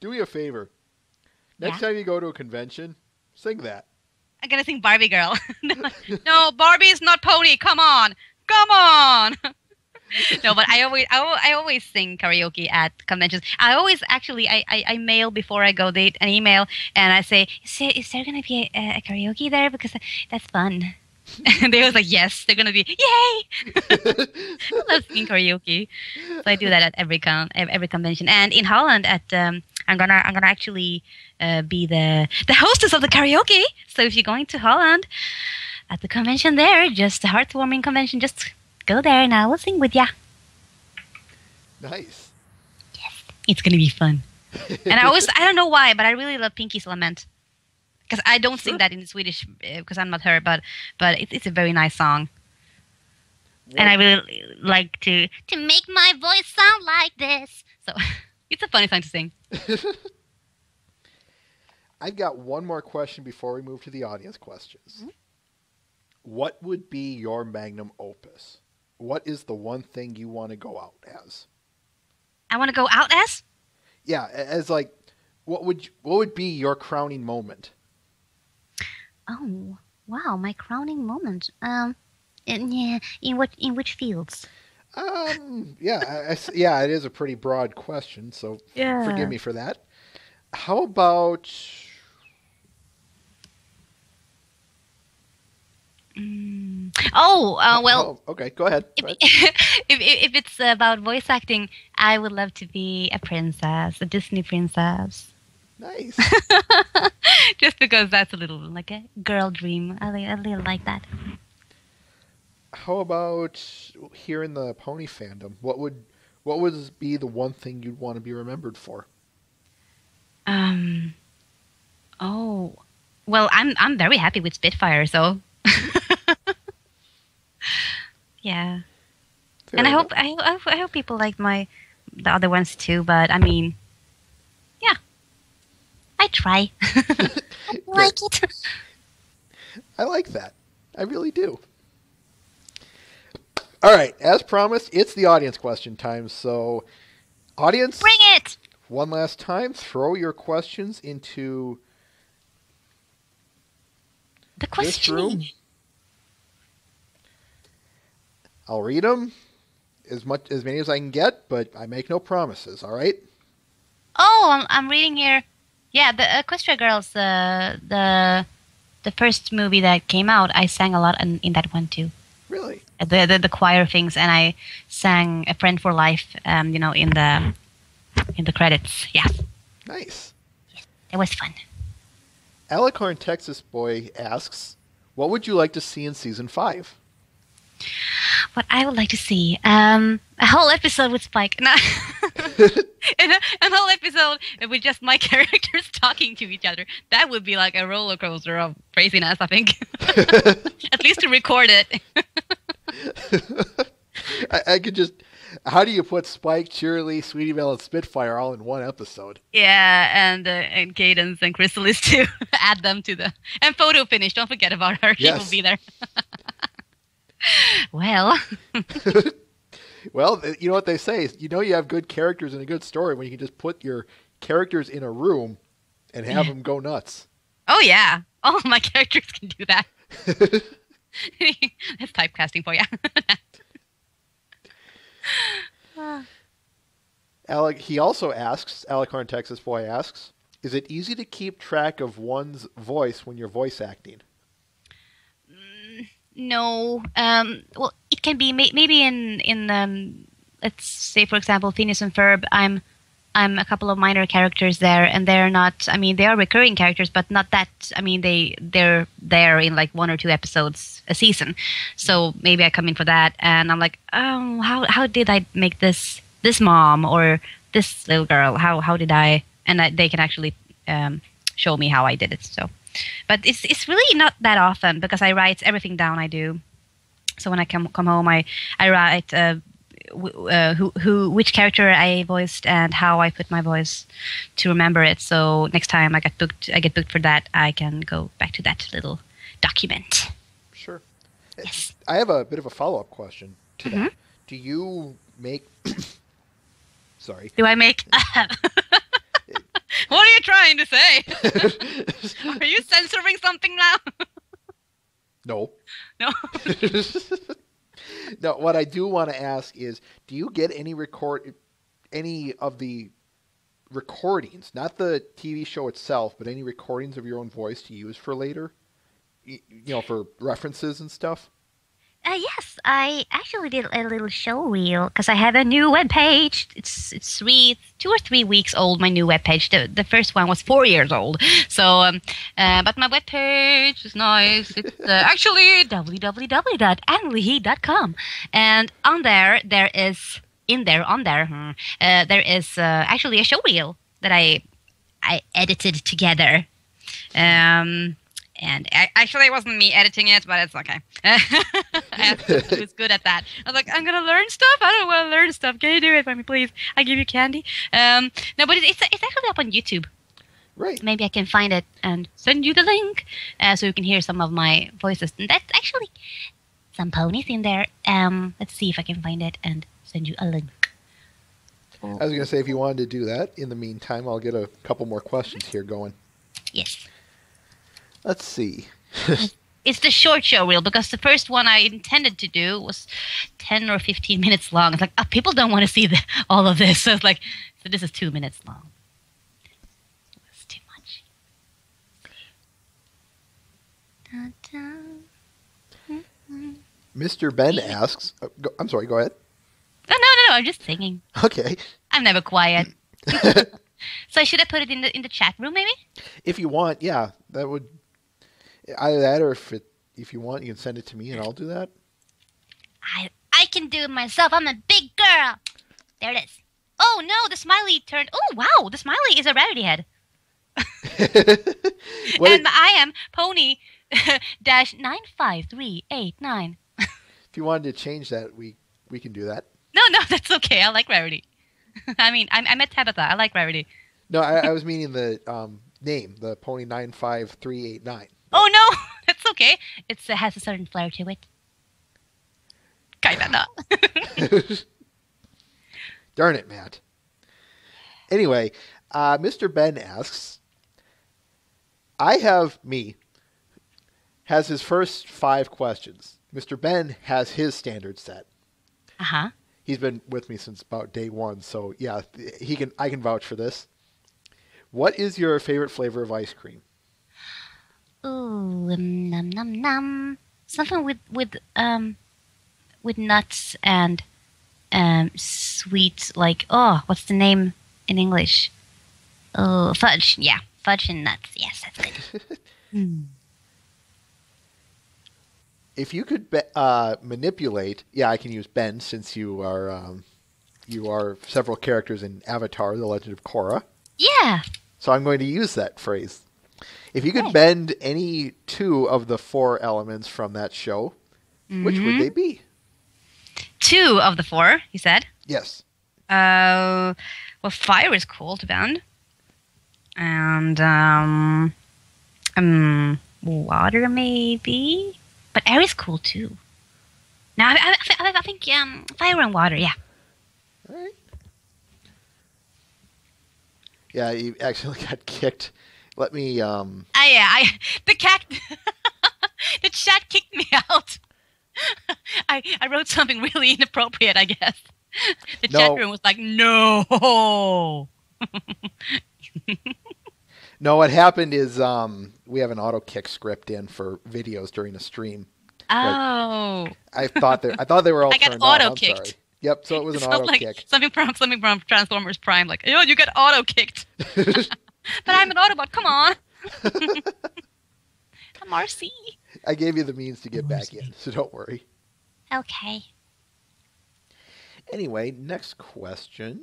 Do me a favor. Next time you go to a convention, sing that. I'm gonna sing Barbie Girl. No, Barbie is not pony. Come on. No, but I always sing karaoke at conventions. I always actually I mail before I go date an email and I say, is there gonna be a karaoke there because that's fun. And they was like, yes, they're gonna be yay. I love singing karaoke, so I do that at every convention. And in Holland, at I'm gonna actually be the hostess of the karaoke. So if you're going to Holland at the convention there, just a heartwarming convention, just go there and I will sing with ya. Nice. It's gonna be fun. And I don't know why, but I really love Pinky's Lament. Because I don't sing that in Swedish because I'm not her, but it's a very nice song. What? And I really like to make my voice sound like this. So it's a funny song to sing. I've got one more question before we move to the audience questions. Mm-hmm. What would be your magnum opus? What is the one thing you want to go out as? I want to go out as? Yeah, as like, what would be your crowning moment? Oh, wow, my crowning moment. In which fields? Yeah, it is a pretty broad question, so forgive me for that. How about? Well. Oh, okay, go ahead. If it's about voice acting, I would love to be a princess, a Disney princess. Nice. Just because that's a little like a girl dream. I really like that. How about here in the pony fandom? What would be the one thing you'd want to be remembered for? Oh, well, I'm very happy with Spitfire, so. Yeah. Fair and enough. I hope people like the other ones too. But I mean, yeah, I try. I like it. I like that. I really do. All right, as promised, it's the audience question time. So, audience, Bring it. one last time, throw your questions into the this room. question. I'll read them as many as I can get, but I make no promises. All right. Oh, I'm reading here. Yeah, the Equestria Girls, the first movie that came out, I sang a lot in that one too. Really? The choir things, and I sang "A Friend for Life," in the credits. Yeah. Nice. It was fun. Alicorn Texas Boy asks, "What would you like to see in season 5?" What I would like to see, a whole episode with Spike. No. a whole episode with just my characters talking to each other. That would be like a roller coaster of craziness, I think. At least to record it. I could just... How do you put Spike, Cheerilee, Sweetie Belle, and Spitfire all in one episode? Yeah, and Cadence and Chrysalis too. Add them to the... And Photo Finish, don't forget about her. She will be there. Well... Well, you know what they say. You know you have good characters and a good story when you can just put your characters in a room and have them go nuts. Oh, yeah. All my characters can do that. That's typecasting for you. He also asks, Alicorn Texas Boy asks, is it easy to keep track of one's voice when you're voice acting? No. Well, it can be maybe in let's say, for example, Phineas and Ferb. I'm a couple of minor characters there, and they're not. I mean, they are recurring characters, but not that. I mean, they're there in like 1 or 2 episodes a season. So maybe I come in for that, and I'm like, oh, how did I make this mom or this little girl? How did I? And they can actually show me how I did it. So. But it's really not that often because I write everything down I do. So when I come home, I write which character I voiced and how I put my voice to remember it. So next time I get booked for that, I can go back to that little document. Sure. Yes. I have a bit of a follow-up question to that. Do you make... Sorry. Do I make... What are you trying to say? Are you censoring something now? No. No. No, what I do want to ask is, do you get any of the recordings, not the TV show itself, but any recordings of your own voice to use for later? For references and stuff? Yes, I actually did a little show reel because I have a new webpage. It's 2 or 3 weeks old. My new webpage. The first one was 4 years old. So, but my webpage is nice. It's actually www.annlehe.com, and on there is actually a show reel that I edited together. And actually, it wasn't me editing it, but it's okay. I was good at that. I was like, I'm going to learn stuff? I don't want to learn stuff. Can you do it for me, please? I give you candy. No, but it's actually up on YouTube. Right. Maybe I can find it and send you the link so you can hear some of my voices. And that's actually some ponies in there. Let's see if I can find it and send you a link. I was going to say, if you wanted to do that, in the meantime, I'll get a couple more questions here going. Yes. Let's see. It's the short show reel because the first one I intended to do was 10 or 15 minutes long. It's like, people don't want to see all of this. So it's like, so this is 2 minutes long. It's too much. Mr. Ben asks, I'm sorry, go ahead. No, I'm just singing. Okay. I'm never quiet. So should I put it in the chat room maybe? If you want, yeah, that would... Either that, or if you want, you can send it to me, and I'll do that. I can do it myself. I'm a big girl. There it is. Oh no, the smiley turned. Oh wow, the smiley is a rarity head. And I am pony -95389. If you wanted to change that, we can do that. No, that's okay. I like rarity. I mean, I met Tabitha. I like rarity. No, I was meaning the name, the pony 95389. Oh no, that's okay. It has a certain flair to it. Kinda not. Darn it, Matt. Anyway, Mr. Ben asks, has his first 5 questions. Mr. Ben has his standard set. Uh-huh. He's been with me since about day 1, so yeah, I can vouch for this. What is your favorite flavor of ice cream? Ooh, num num num. Something with nuts and sweet, like, what's the name in English? Oh, fudge. Yeah, fudge and nuts. Yes, that's good. If you could manipulate, I can use Ben since you are several characters in Avatar: The Legend of Korra. Yeah. So I'm going to use that phrase. If you could bend any 2 of the 4 elements from that show, which would they be? 2 of the 4, you said? Yes. Well, fire is cool to bend. And water maybe, but air is cool too. No, I think fire and water. Yeah. All right. Yeah, you actually got kicked. Let me. The chat kicked me out. I wrote something really inappropriate, I guess. The chat room was like, no. No, what happened is we have an auto kick script in for videos during a stream. Oh. I thought they were all turned on. I got auto kicked. Yep, so it was an auto kick. Something from Transformers Prime, like, you got auto kicked. But I'm an Autobot. Come on. I'm RC. I gave you the means to get back in, so don't worry. Okay. Anyway, next question.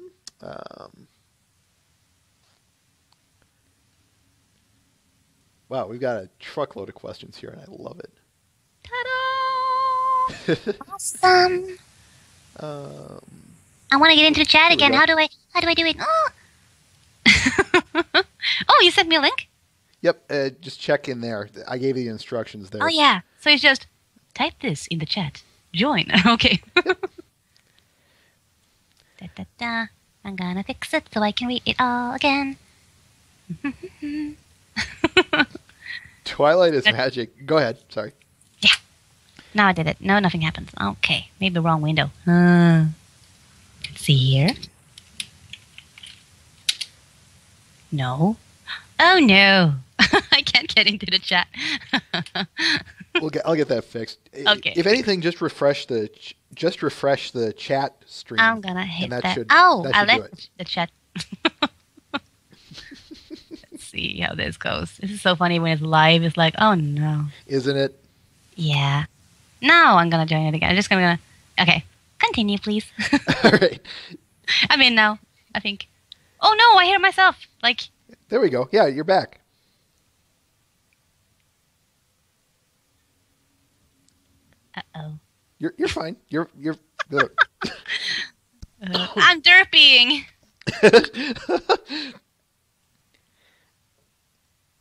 Wow, we've got a truckload of questions here, and I love it. Ta-da! Awesome. I want to get into the chat again. How do I do it? Oh. Oh, you sent me a link? Yep, just check in there. I gave you the instructions there. Oh, yeah. So it's just type this in the chat. Join. Okay. Da. I'm gonna fix it so I can read it all again. Twilight is magic. Go ahead. Sorry. Yeah. Now I did it. No, nothing happens. Okay, maybe wrong window. Let's see here. No. Oh no! I can't get into the chat. I'll get that fixed. Okay. If anything, just refresh the chat stream. I'm gonna hit and that. that. Should, oh, that I should do left it. the chat. Let's see how this goes. This is so funny when it's live. It's like, oh no. Isn't it? Yeah. Now I'm gonna join it again. I'm just gonna. Okay. Continue, please. All right. I mean, now I think. Oh no! I hear myself. Like. There we go. Yeah, you're back. Uh-oh. You're fine. You're I'm derping.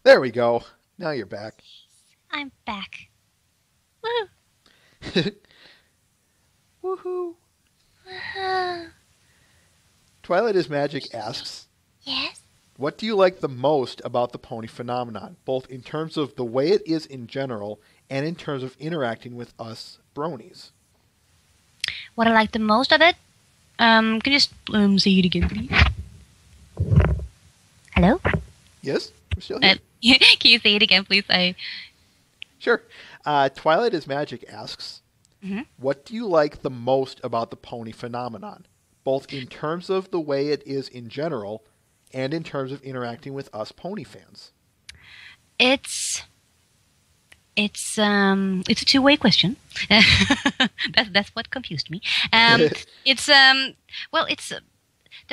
There we go. Now you're back. I'm back. Woo. Woohoo. Twilight is Magic asks, Yes. what do you like the most about the pony phenomenon, both in terms of the way it is in general and in terms of interacting with us bronies? What I like the most of it? Can you just say it again, please? Hello? Yes? We're still here. Can you say it again, please? Sure. Twilight is Magic asks, what do you like the most about the pony phenomenon, both in terms of the way it is in general and in terms of interacting with us pony fans? It's a two-way question. That's what confused me. It's the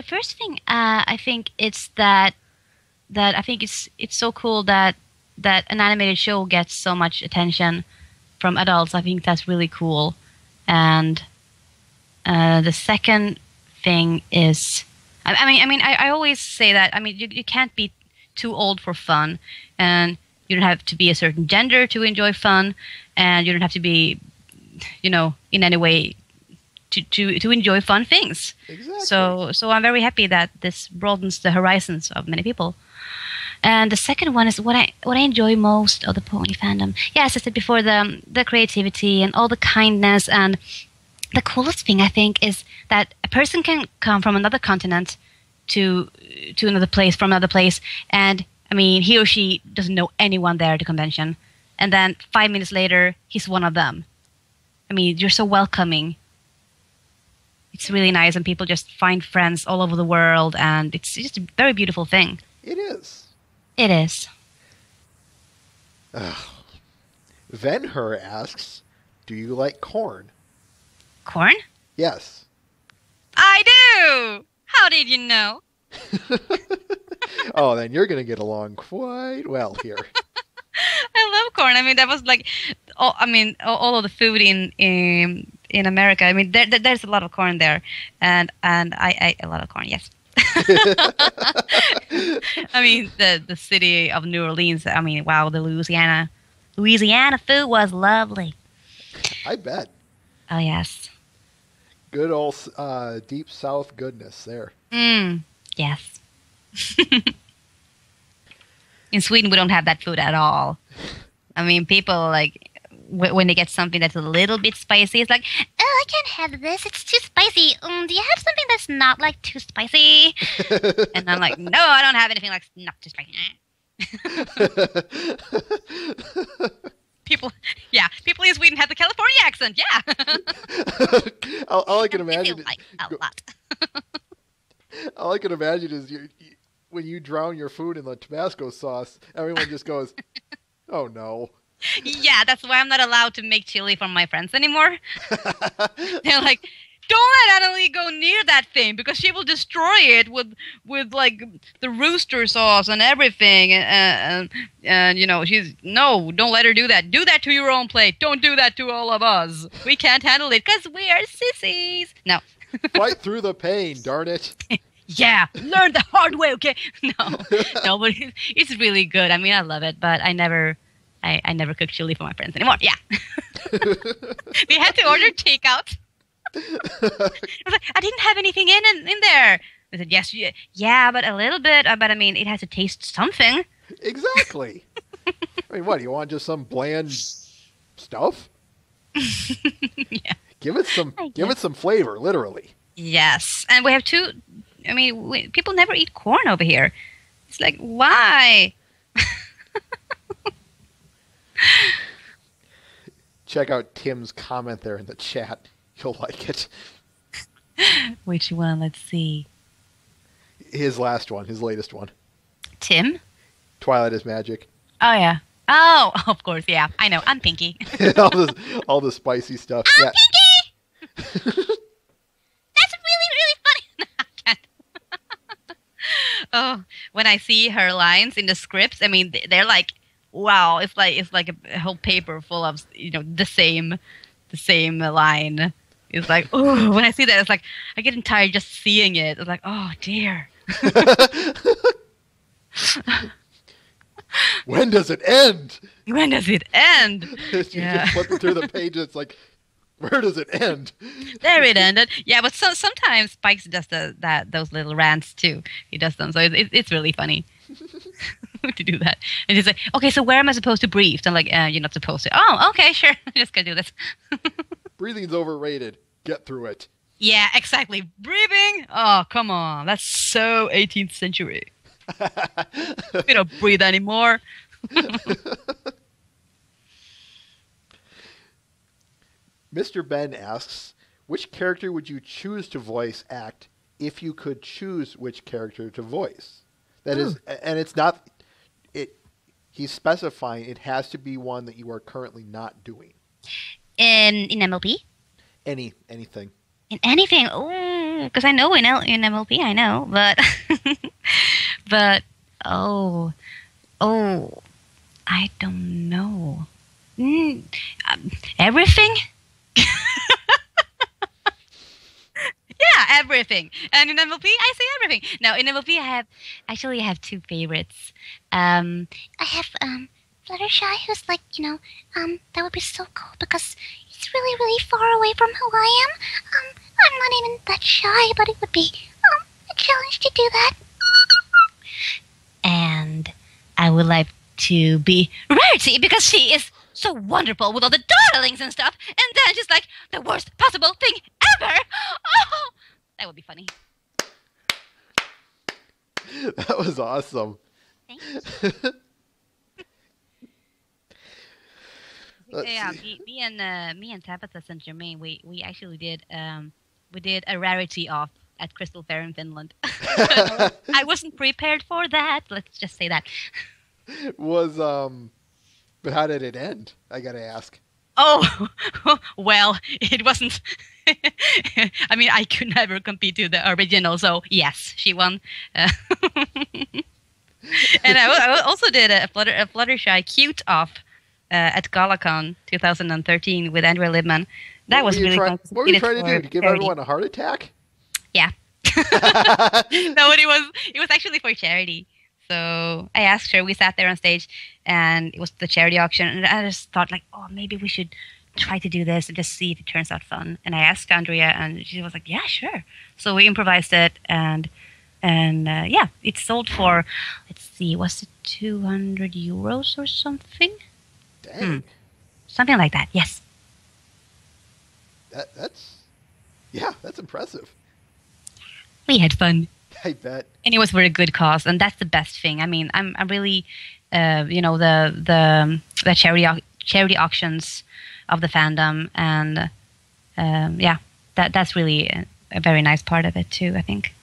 first thing. I think it's that I think it's so cool that an animated show gets so much attention from adults. I think that's really cool. And the second thing is, I always say that. I mean, you can't be too old for fun, and you don't have to be a certain gender to enjoy fun, and you don't have to be, in any way to enjoy fun things. Exactly. So I'm very happy that this broadens the horizons of many people. And the second one is what I enjoy most of the pony fandom. Yeah, as I said before, the creativity and all the kindness, and the coolest thing I think is that a person can come from another continent to another place, from another place, and I mean, he or she doesn't know anyone there at the convention. And then 5 minutes later, he's one of them. I mean, you're so welcoming. It's really nice, and people just find friends all over the world, and it's just a very beautiful thing. It is. It is. Venher asks, do you like corn? Corn? Yes. I do! How did you know? Oh, then you're going to get along quite well here. I love corn. I mean, that was like, all of the food in America. I mean, there's a lot of corn there, and I ate a lot of corn. Yes. I mean, the city of New Orleans. I mean, wow, the Louisiana food was lovely. I bet. Oh yes. Good old deep South goodness there. Yes. In Sweden, we don't have that food at all. I mean, people like when they get something that's a little bit spicy, it's like, oh, I can't have this. It's too spicy. Do you have something that's not like too spicy? And I'm like, no, I don't have anything like not too spicy. People in Sweden have the California accent. Yeah. all I can imagine. Like a lot. All I can imagine is when you drown your food in the Tabasco sauce, everyone just goes, "Oh no." Yeah, that's why I'm not allowed to make chili for my friends anymore. They're like, don't let Annalie go near that thing because she will destroy it with like the rooster sauce and everything. And don't let her do that. Do that to your own plate. Don't do that to all of us. We can't handle it because we are sissies. No. Fight through the pain, darn it. Yeah, learn the hard way, okay? No, but it's really good. I mean, I love it, but I never cook chili for my friends anymore. Yeah. We had to order takeout. I was like, I didn't have anything in there. They said, yes, yeah, but a little bit. But I mean, it has to taste something. Exactly. I mean, what, do you want just some bland stuff? Yeah. Give it some I give it some flavor, literally. Yes, and we have two. I mean, people never eat corn over here. It's like, why? Check out Tim's comment there in the chat. You'll like it. Which one? Let's see. His last one, his latest one. Tim? Twilight is magic. Oh, yeah. Oh, of course, yeah. I know. I'm Pinky. all the spicy stuff. I'm Yeah. Pinky! That's really, really funny. No, I can't. Oh, when I see her lines in the scripts, I mean, they're like, wow, it's like a whole paper full of, the same line. It's like, oh, when I see that, it's like, I get tired just seeing it. It's like, oh, dear. When does it end? When does it end? You just flipping through the pages, it's like, where does it end? There it ended. Yeah, but sometimes Spike does those little rants too. He does them, so it's really funny to do that. And he's like, okay, so where am I supposed to breathe? I'm like, you're not supposed to. Oh, okay, sure. I'm just gonna do this. Breathing's overrated. Get through it. Yeah, exactly. Breathing? Oh, come on. That's so 18th century. We don't breathe anymore. Mr. Ben asks, which character would you choose to voice act if you could choose which character to voice? That is, and it's not, he's specifying it has to be one that you are currently not doing. In MLP? Anything. In anything? Oh, because I know in MLP, I know, but but I don't know. Everything? Yeah, everything. And in MLP, I say everything. No, in MLP, I have two favorites. I have Fluttershy, who's like, that would be so cool because he's really, really far away from who I am. I'm not even that shy, but it would be a challenge to do that. And I would like to be Rarity because she is so wonderful with all the darlings and stuff. And then just like the worst possible thing ever. Oh, that would be funny. That was awesome. Thanks. Yeah, me and Tabitha and Jermaine, we actually did a Rarity off at Crystal Fair in Finland. I wasn't prepared for that. Let's just say that. But how did it end? I gotta ask. Oh, well, it wasn't. I mean, I could never compete to the original, so yes, she won. And I also did a Fluttershy cute off at GalaCon 2013 with Andrea Libman. That was really fun. What were you trying to do? To give everyone a heart attack? Yeah. No, but it was actually for charity. So I asked her. We sat there on stage, and it was the charity auction. And I just thought, like, oh, maybe we should try to do this and just see if it turns out fun. And I asked Andrea, and she was like, yeah, sure. So we improvised it, and yeah, it sold for, let's see, was it 200 euros or something? Dang. Something like that. Yes. That's impressive. We had fun. I bet. And it was for a good cause, and that's the best thing. I mean, I'm really, the charity auctions of the fandom, and yeah, that's really a very nice part of it too. I think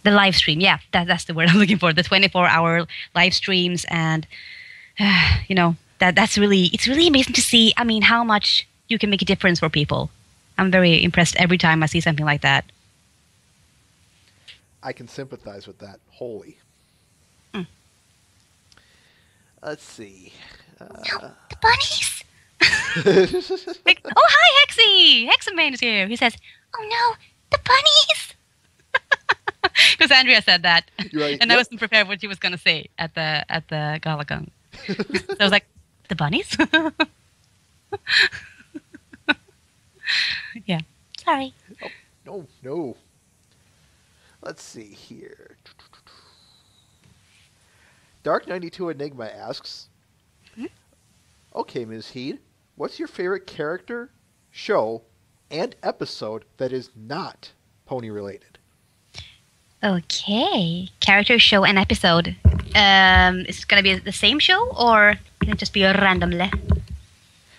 the live stream, yeah, that's the word I'm looking for. The 24-hour live streams, and it's really amazing to see. I mean, how much you can make a difference for people. I'm very impressed every time I see something like that. I can sympathize with that wholly. Let's see. No, the bunnies! Oh, hi, Hexy! Hexaman is here. He says, Oh no, the bunnies! because Andrea said that. Right. And I wasn't prepared what she was going to say at the GalaCon. So I was like, the bunnies? Yeah. Sorry. Oh, no. Let's see here. Dark 92 Enigma asks, okay, Ms. Heed, What's your favorite character, show, and episode that is not pony related? Okay. Character, show, and episode. Is it going to be the same show, or can it just be randomly?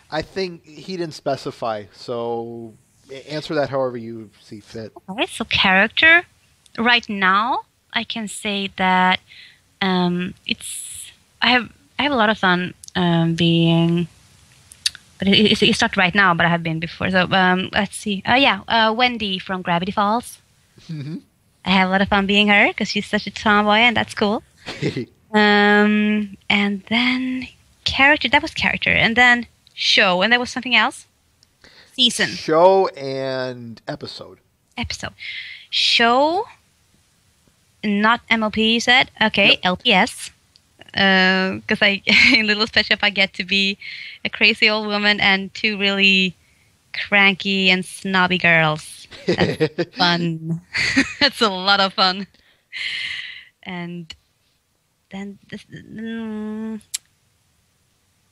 I think he didn't specify, so answer that however you see fit. Okay, so character. Right now, I can say that it's. I have a lot of fun being. But it's not right now, but I have been before. So let's see. Wendy from Gravity Falls. Mm-hmm. I have a lot of fun being her because she's such a tomboy, and that's cool. And then character. That was character, and then show, and there was something else. Season. Show and episode. Episode. Show. Not MLP, you said? Okay, yep. LPS. Because in Little Pet Shop, I get to be a crazy old woman and two really cranky and snobby girls. That's fun. That's a lot of fun. And then the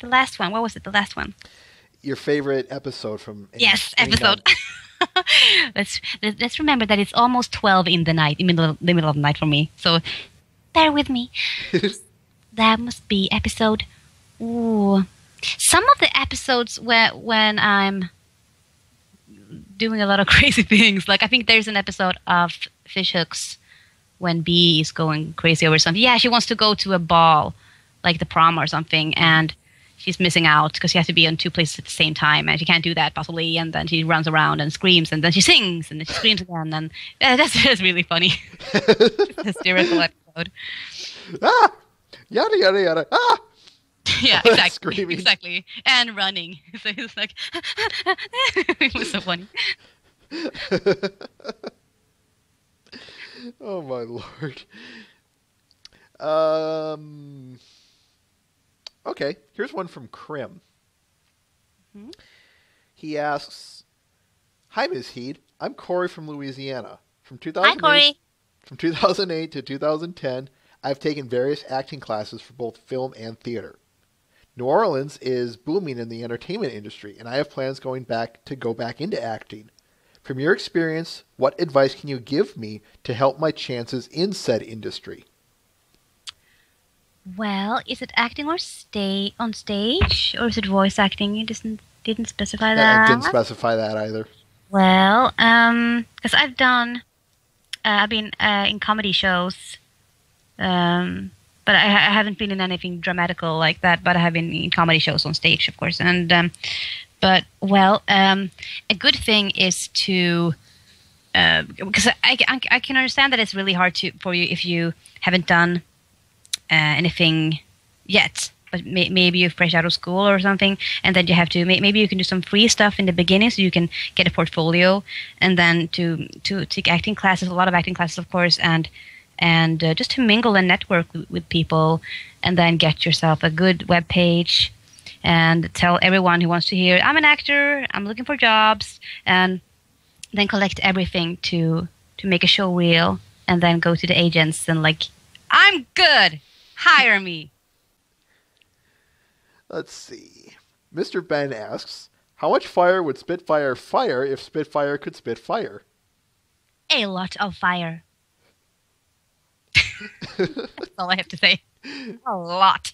last one. What was it? The last one. Your favorite episode from episode. Let's remember that it's almost 12 in the night, in the middle of the night for me. So bear with me. That must be episode. Ooh, some of the episodes when I'm doing a lot of crazy things. Like I think there's an episode of Fish Hooks when B is going crazy over something. Yeah, she wants to go to a ball, like the prom or something, and she's missing out because she has to be on two places at the same time, and she can't do that possibly. And then she runs around and screams, and then she sings, and then she screams again, and that's really funny. It's a hysterical episode. Ah, yada yada yada. Ah. Yeah, exactly. Screaming. Exactly, and running. So it's like, it was so funny. Oh my lord. Okay, here's one from Krim. Mm-hmm. He asks, "Hi, Ms. Heed. I'm Corey from Louisiana. From Hi, Corey. From 2008 to 2010, I've taken various acting classes for both film and theater. New Orleans is booming in the entertainment industry, and I have plans to go back into acting. From your experience, what advice can you give me to help my chances in said industry?" Well, is it acting or stay on stage, or is it voice acting? You didn't specify that. I didn't specify that either. Well, because I've been in comedy shows, but I haven't been in anything dramatical like that. But I have been in comedy shows on stage, of course. And a good thing is to, because I can understand that it's really hard for you if you haven't done anything yet. But maybe you're fresh out of school or something, and then you have to. Maybe you can do some free stuff in the beginning, so you can get a portfolio, and then to take acting classes, a lot of acting classes, of course, and just to mingle and network with people, and then get yourself a good web page, and tell everyone who wants to hear, "I'm an actor, I'm looking for jobs," and then collect everything to make a show reel, and then go to the agents and like, "I'm good, hire me." Let's see. Mr. Ben asks, "How much fire would Spitfire fire if Spitfire could spit fire?" A lot of fire. That's all I have to say. A lot.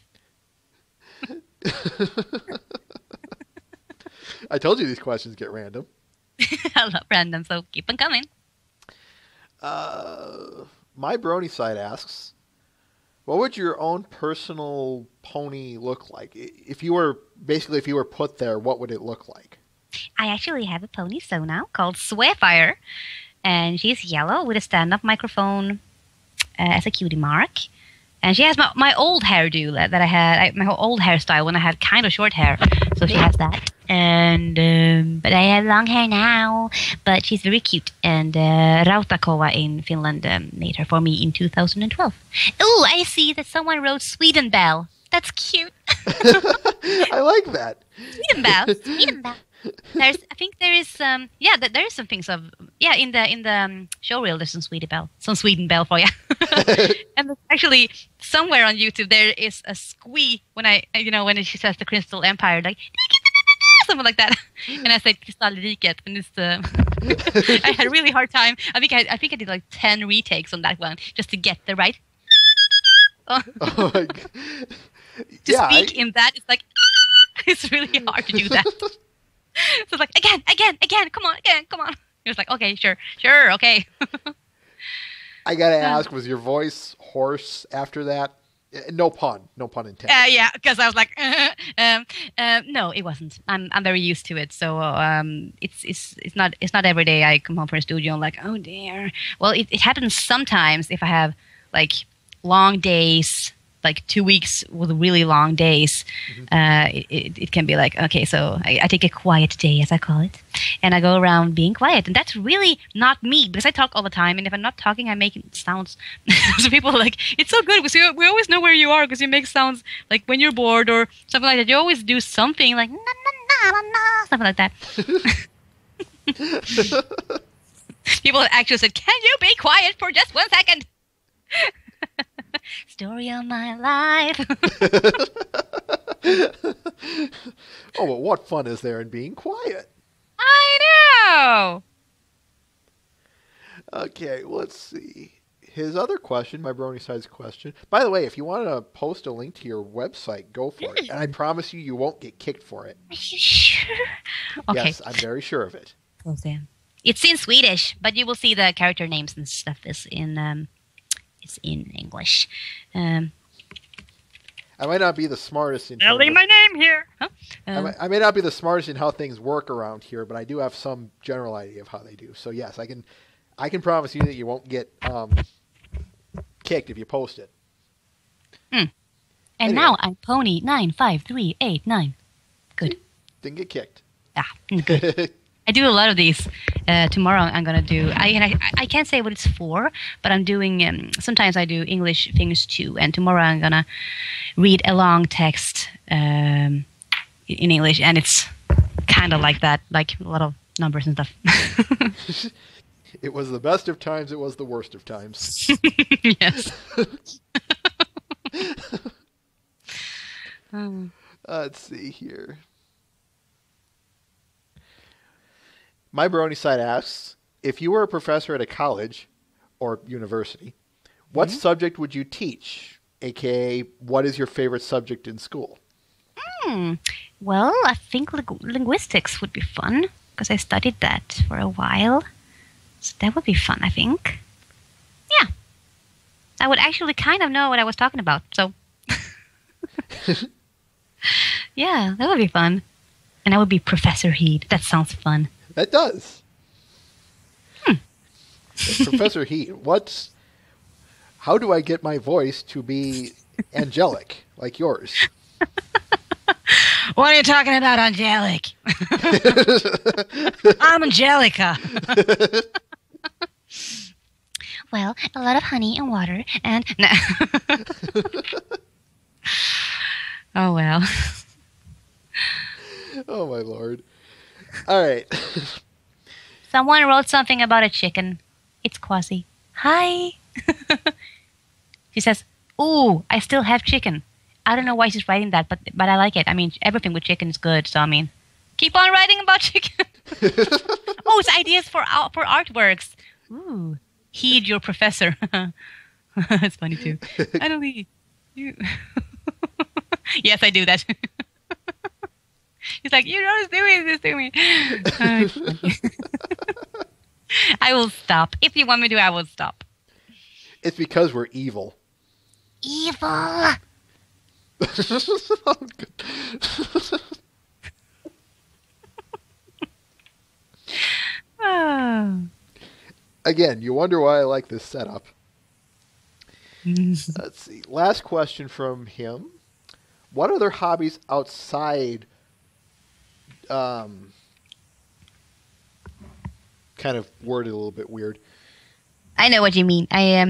I told you these questions get random. I love random, so keep them coming. My Brony Side asks, "What would your own personal pony look like? If you were put there, what would it look like?" I actually have a pony so now called Swayfire, and she's yellow with a stand-up microphone as a cutie mark. And she has my old hairdo that I had, my old hairstyle when I had kind of short hair. So she has that. And but I have long hair now. But she's very cute. And Rautakova in Finland made her for me in 2012. Oh, I see that someone wrote Sweden Bell. That's cute. I like that. Sweden Bell. Sweden Bell. There is some things of in the show reel there's some Sweden Bell for you. And actually somewhere on YouTube there is a squee when she says the Crystal Empire, like something like that. And I said Kristallriket, and it's I had a really hard time. I think I did like 10 retakes on that one just to get the right. Oh my God. To speak in that, it's like it's really hard to do that. So it's like again, come on. He was like, okay, sure, okay. I gotta ask, was your voice hoarse after that? No pun intended. Yeah, because I was like, no, it wasn't. I'm very used to it, so it's not every day I come home from a studio and like, oh dear. Well, it happens sometimes if I have like long days, like 2 weeks with really long days. It can be like, okay, so I take a quiet day, as I call it, and I go around being quiet, and that's really not me because I talk all the time, and if I'm not talking, I make sounds. So people are like, it's so good because we always know where you are because you make sounds like when you're bored or something like that. You always do something like na na na na something like that. People actually said, "Can you be quiet for just 1 second?" Story of my life. Oh, but what fun is there in being quiet? I know. Okay, let's see. His other question, my brony side's question. By the way, if you want to post a link to your website, go for it. And I promise you won't get kicked for it. Are you sure? Okay. Yes, I'm very sure of it. Close in. It's in Swedish, but you will see the character names and stuff is in it's in English. I might not be the smartest in Spelling my name here. Huh? I may not be the smartest in how things work around here, but I do have some general idea of how they do. So yes, I can promise you that you won't get kicked if you post it. And anyway. now I'm Pony 95389. Good. Didn't get kicked. Ah, good. I do a lot of these. Tomorrow I'm gonna do. I can't say what it's for, but I'm doing. Sometimes I do English things too. And tomorrow I'm gonna read a long text in English, and it's kind of like that, like a lot of numbers and stuff. It was the best of times. It was the worst of times. Yes. Let's see here. My brony side asks, if you were a professor at a college or university, what subject would you teach? AKA, what is your favorite subject in school? Well, I think linguistics would be fun because I studied that for a while. So that would be fun, I think. Yeah. I would actually kind of know what I was talking about. So, yeah, that would be fun. And I would be Professor Heed. That sounds fun. That does. Professor Heat, how do I get my voice to be angelic like yours? What are you talking about, angelic? I'm Angelica. Well, a lot of honey and water and... No. Oh, well. Oh, my Lord. All right. Someone wrote something about a chicken. It's Quasi. Hi. She says, ooh, I still have chicken. I don't know why she's writing that, but I like it. I mean, everything with chicken is good, so I mean, keep on writing about chicken. Oh, it's ideas for artworks. Ooh, heed your professor. That's funny too. I don't need you. Yes, I do that. He's like, you're always doing this to me. I will stop. If you want me to, I will stop. It's because we're evil. Evil. Again, you wonder why I like this setup. Let's see. Last question from him. What other hobbies outside kind of worded a little bit weird. I know what you mean. I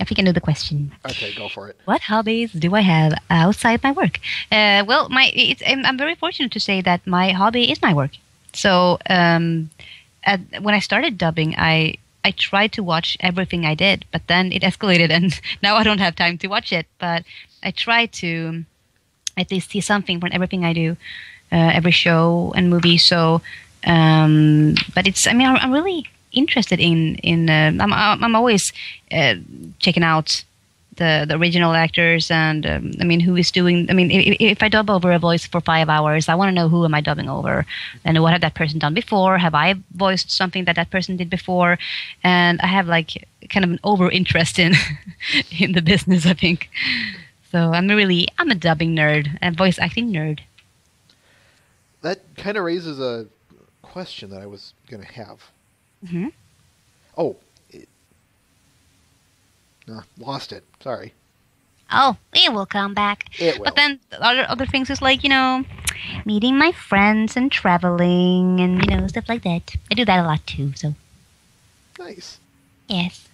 think I know the question. Okay, go for it. What hobbies do I have outside my work? Well, I'm very fortunate to say that my hobby is my work. So when I started dubbing, I tried to watch everything I did, but then it escalated, and now I don't have time to watch it. But I try to at least see something from everything I do. every show and movie. So, but it's. I mean, I'm really interested in. I'm always checking out the original actors and I mean who is doing. I mean, if I dub over a voice for 5 hours, I want to know who am I dubbing over and what have that person done before. Have I voiced something that person did before? And I have like kind of an over interest in in the business, I think. So I'm a dubbing nerd, a voice acting nerd. That kind of raises a question that I was going to have. Mm-hmm. Oh, lost it. Sorry. Oh, it will come back. It will. But then other things is like, Meeting my friends and traveling and, stuff like that. I do that a lot too, so. Nice. Yes.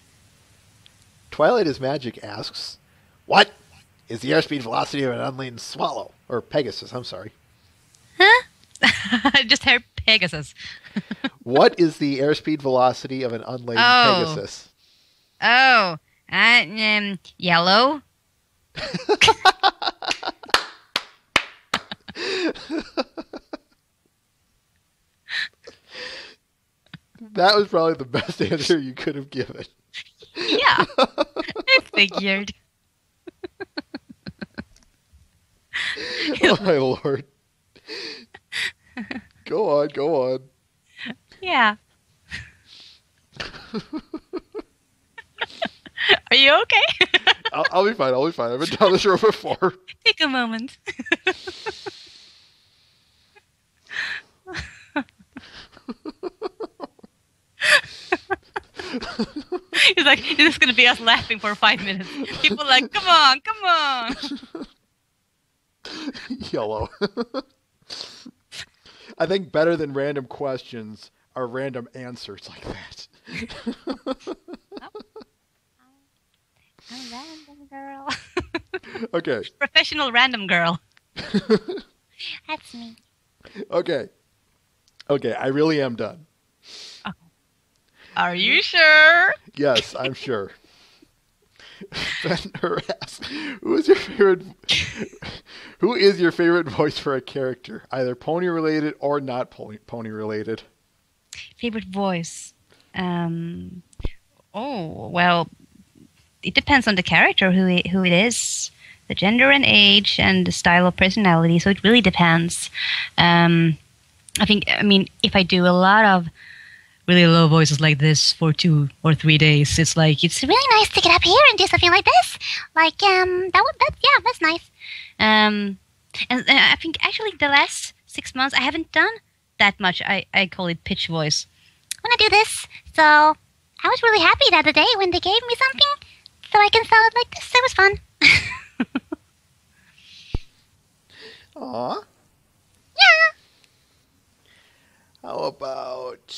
Twilight is Magic asks, what is the airspeed velocity of an unladen swallow? Or Pegasus, I'm sorry. huh? I just heard Pegasus. What is the airspeed velocity of an unladen Pegasus? Oh, yellow. That was probably the best answer you could have given. Yeah, I figured. Oh my lord. Go on. Yeah. Are you okay? I'll be fine. I've been down this road before. Take a moment. He's like, this is going to be us laughing for 5 minutes. People are like, come on. Yellow. I think better than random questions are random answers like that. I'm a random girl. Okay. Professional random girl. That's me. Okay, I really am done. Are you sure? Yes, I'm sure. Fender asks, who is your favorite voice for a character, either pony related or not pony related? Favorite voice? Well, it depends on the character, who it is, the gender and age, and the style of personality. So it really depends. I mean, if I do a lot of really low voices like this for 2 or 3 days, it's Really nice to get up here and do something like this. Like, that's nice. And I think actually the last 6 months I haven't done that much. I call it pitch voice. I want to do this, so I was really happy the other day when they gave me something so I can sound like this. It was fun. Aw. Yeah. How about...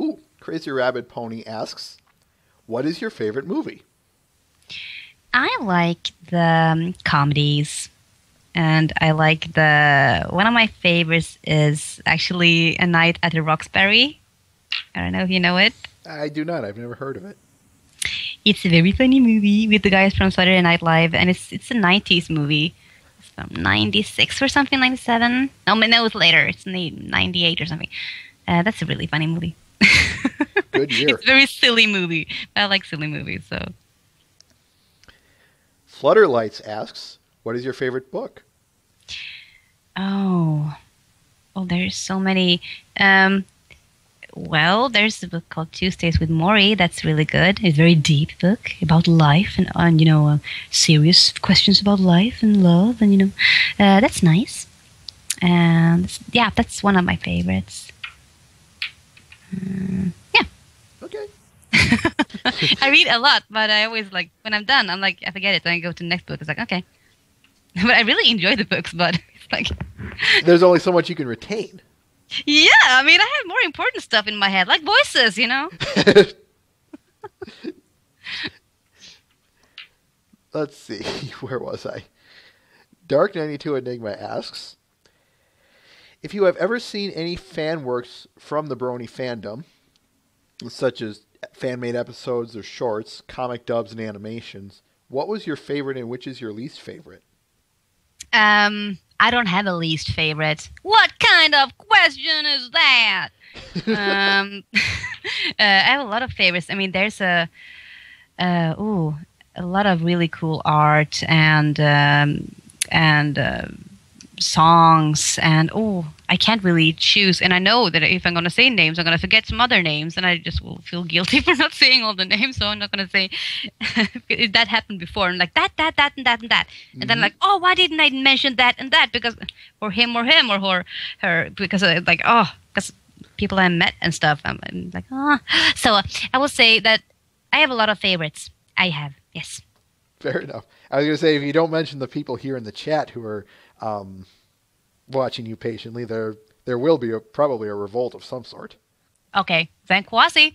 Ooh, Crazy Rabbit Pony asks, what is your favorite movie? I like the comedies, and I like one of my favorites is actually A Night at the Roxbury. I don't know if you know it. I do not. I've never heard of it. It's a very funny movie with the guys from Saturday Night Live, and it's a 90s movie. It's from 96 or something, 97. No, it was later. It's 98 or something. That's a really funny movie. Good year. It's a very silly movie. I like silly movies, so. Flutterlights asks, what is your favorite book? Oh, there's so many. Well, there's a book called Tuesdays with Maury that's really good. It's a very deep book about life and serious questions about life and love, and that's nice. And yeah, that's one of my favorites. Yeah. Okay. I read a lot, but I always when I'm done, I'm like, I forget it. Then I go to the next book. It's like, okay. But I really enjoy the books, but it's like... There's only so much you can retain. Yeah, I mean, I have more important stuff in my head, like voices, Let's see. Where was I? Dark92 Enigma asks, if you have ever seen any fan works from the Brony fandom, such as fan-made episodes or shorts, comic dubs, and animations, what was your favorite and which is your least favorite? I I don't have a least favorite. What kind of question is that? I have a lot of favorites. I mean, there's a lot of really cool art and songs, and I can't really choose. And I know that if I'm going to say names, I'm going to forget some other names, and I just will feel guilty for not saying all the names. So I'm not going to say that happened before. And like that, and that, and that, and then like, oh, why didn't I mention that and that? Because or him or her, because because people I met and stuff. I'm like, So I will say that I have a lot of favorites. I have, yes. Fair enough. I was going to say, if you don't mention the people here in the chat who are watching you patiently, there will be probably a revolt of some sort. Okay, then Kwasi.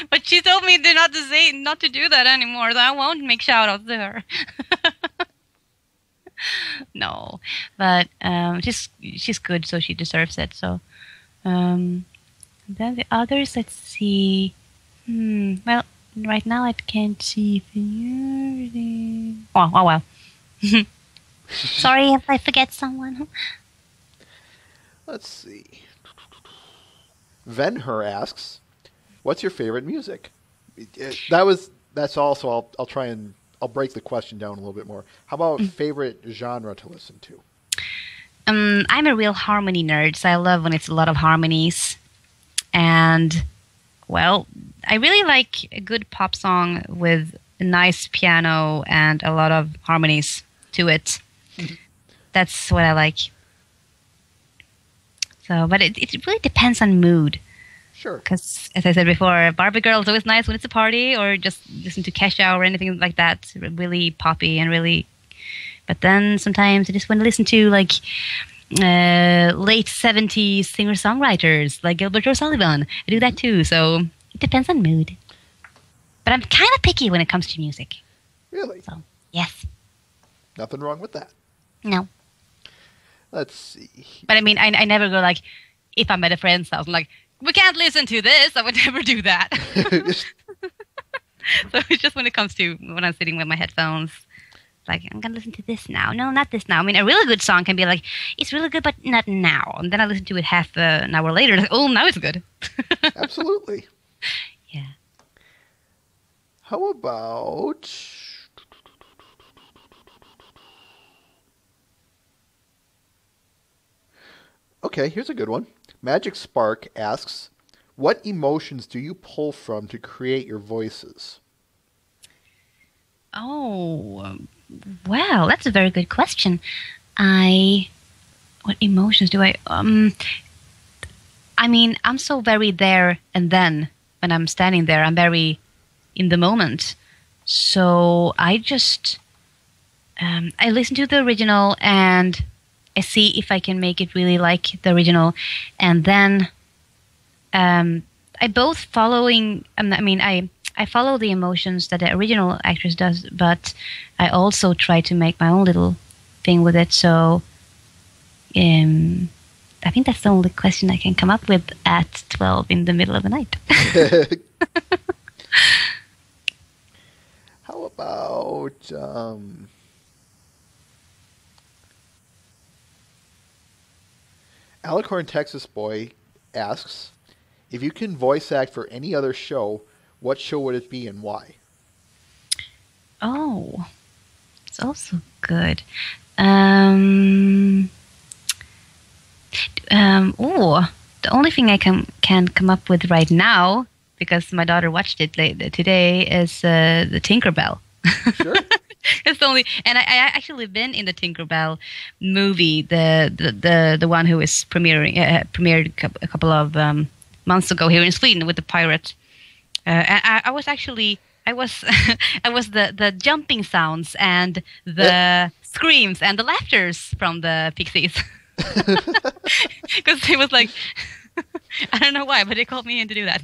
But she told me not to do that anymore, so I won't make shout-outs to her. No, but she's good, so she deserves it. So then the others, let's see. Well, right now I can't see. Oh well. Sorry if I forget someone. Let's see. Venher asks, "What's your favorite music?" That's also. I'll break the question down a little bit more. How about favorite genre to listen to? I'm a real harmony nerd, so I love when it's a lot of harmonies. And well, I really like a good pop song with a nice piano and a lot of harmonies to it. That's what I like. So, but it really depends on mood. Sure. Because, as I said before, Barbie Girl is always nice when it's a party, or just listen to Kesha or anything like that. Really poppy and really... But then sometimes I just want to listen to, like, late 70s singer-songwriters, like Gilbert O'Sullivan. I do that too, so it depends on mood. But I'm kind of picky when it comes to music. Really? So, yes. Nothing wrong with that. No. Let's see. But I mean, I never go like, if I'm at a friend's house, I'm like, we can't listen to this. I would never do that. So it's just when it comes to when I'm sitting with my headphones, like, I'm going to listen to this now. No, not this now. I mean, a really good song can be like, it's really good, but not now. And then I listen to it half an hour later. Like, oh, now it's good. Absolutely. Yeah. How about... Okay, here's a good one. Magic Spark asks, what emotions do you pull from to create your voices? Oh, well, that's a very good question. What emotions do I mean, I'm so very there and then when I'm standing there, I'm very in the moment. So I just, I listen to the original and I see if I can make it really like the original. And then I both following, I follow the emotions that the original actress does, but I also try to make my own little thing with it. So I think that's the only question I can come up with at 12 in the middle of the night. How about... Alicorn Texas Boy asks, if you can voice act for any other show, what show would it be and why? Oh, it's also good. The only thing I can come up with right now, because my daughter watched it today, is the Tinkerbell. Sure. It's the only, and I actually been in the Tinkerbell movie, the one who is premiered a couple of months ago here in Sweden with the pirate. And I was the jumping sounds and the screams and the laughters from the pixies. Because it was like, I don't know why, but they called me in to do that.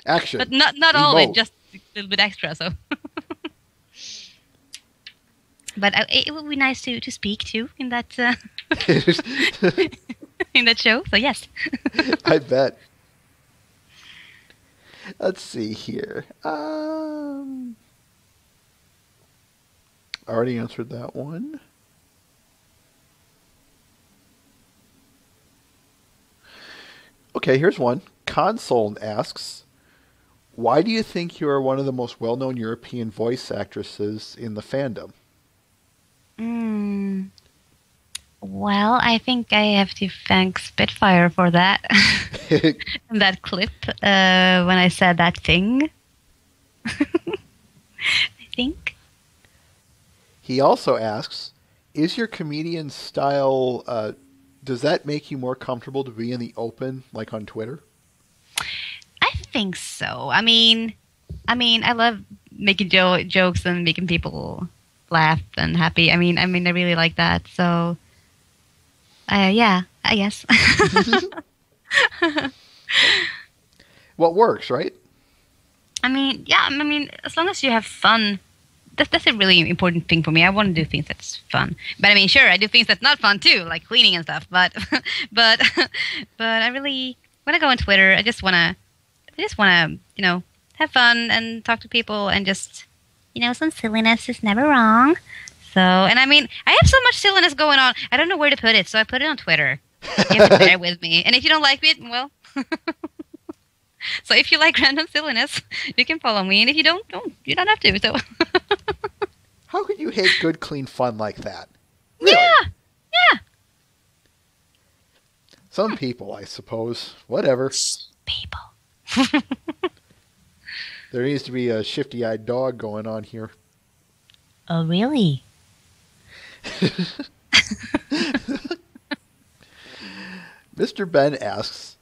Action. But not all of it, just a little bit extra. So. But it would be nice to speak to in that in that show. So yes, I bet. Let's see here. I already answered that one. Okay, here's one. Console asks, why do you think you are one of the most well-known European voice actresses in the fandom? Well, I think I have to thank Spitfire for that. That clip when I said that thing. I think. He also asks, is your comedian style, does that make you more comfortable to be in the open, like on Twitter? I think so. I mean, I love making jokes and making people laugh and happy. I mean, I really like that. So, yeah, I guess. What works, right? I mean, yeah. I mean, as long as you have fun, that's a really important thing for me. I want to do things that's fun. But I mean, sure, I do things that's not fun too, like cleaning and stuff. But but I really, when I go on Twitter, I just wanna have fun and talk to people and just some silliness is never wrong. So, and I mean, I have so much silliness going on. I don't know where to put it, so I put it on Twitter. You have to bear with me. And if you don't like it, well. So if you like random silliness, you can follow me. And if you don't, you don't have to. So. How could you hate good, clean fun like that? Really? Yeah. Some people, I suppose. Whatever. People. There needs to be a shifty-eyed dog going on here. Oh, really? Mr. Ben asks,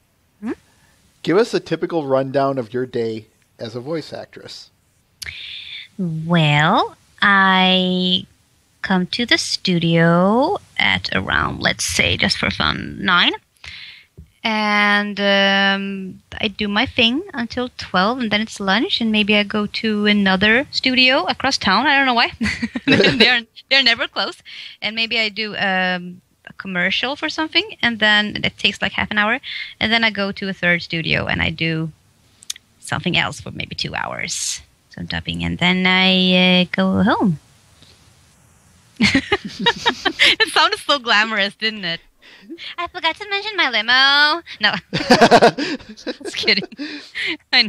give us a typical rundown of your day as a voice actress. Well, I come to the studio at around, let's say, just for fun, 9. And I do my thing until 12, and then it's lunch, and maybe I go to another studio across town. I don't know why. they're never close. And maybe I do a commercial for something, and then it takes like half an hour. And then I go to a third studio, and I do something else for maybe 2 hours. Some dubbing, and then I go home. It sounded so glamorous, didn't it? I forgot to mention my limo. No. Just kidding. I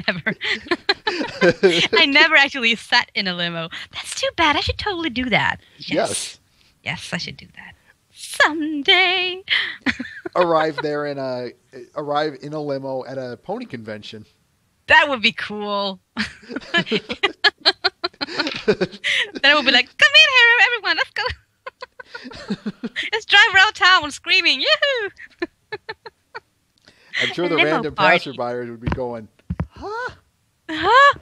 never actually sat in a limo. That's too bad. I should totally do that. Yes, I should do that. Someday. Arrive in a limo at a pony convention. That would be cool. Then I would be like, come in here, everyone. Let's go. Let's drive around town screaming, yoo-hoo! I'm sure the random passerbyers would be going, huh? Huh?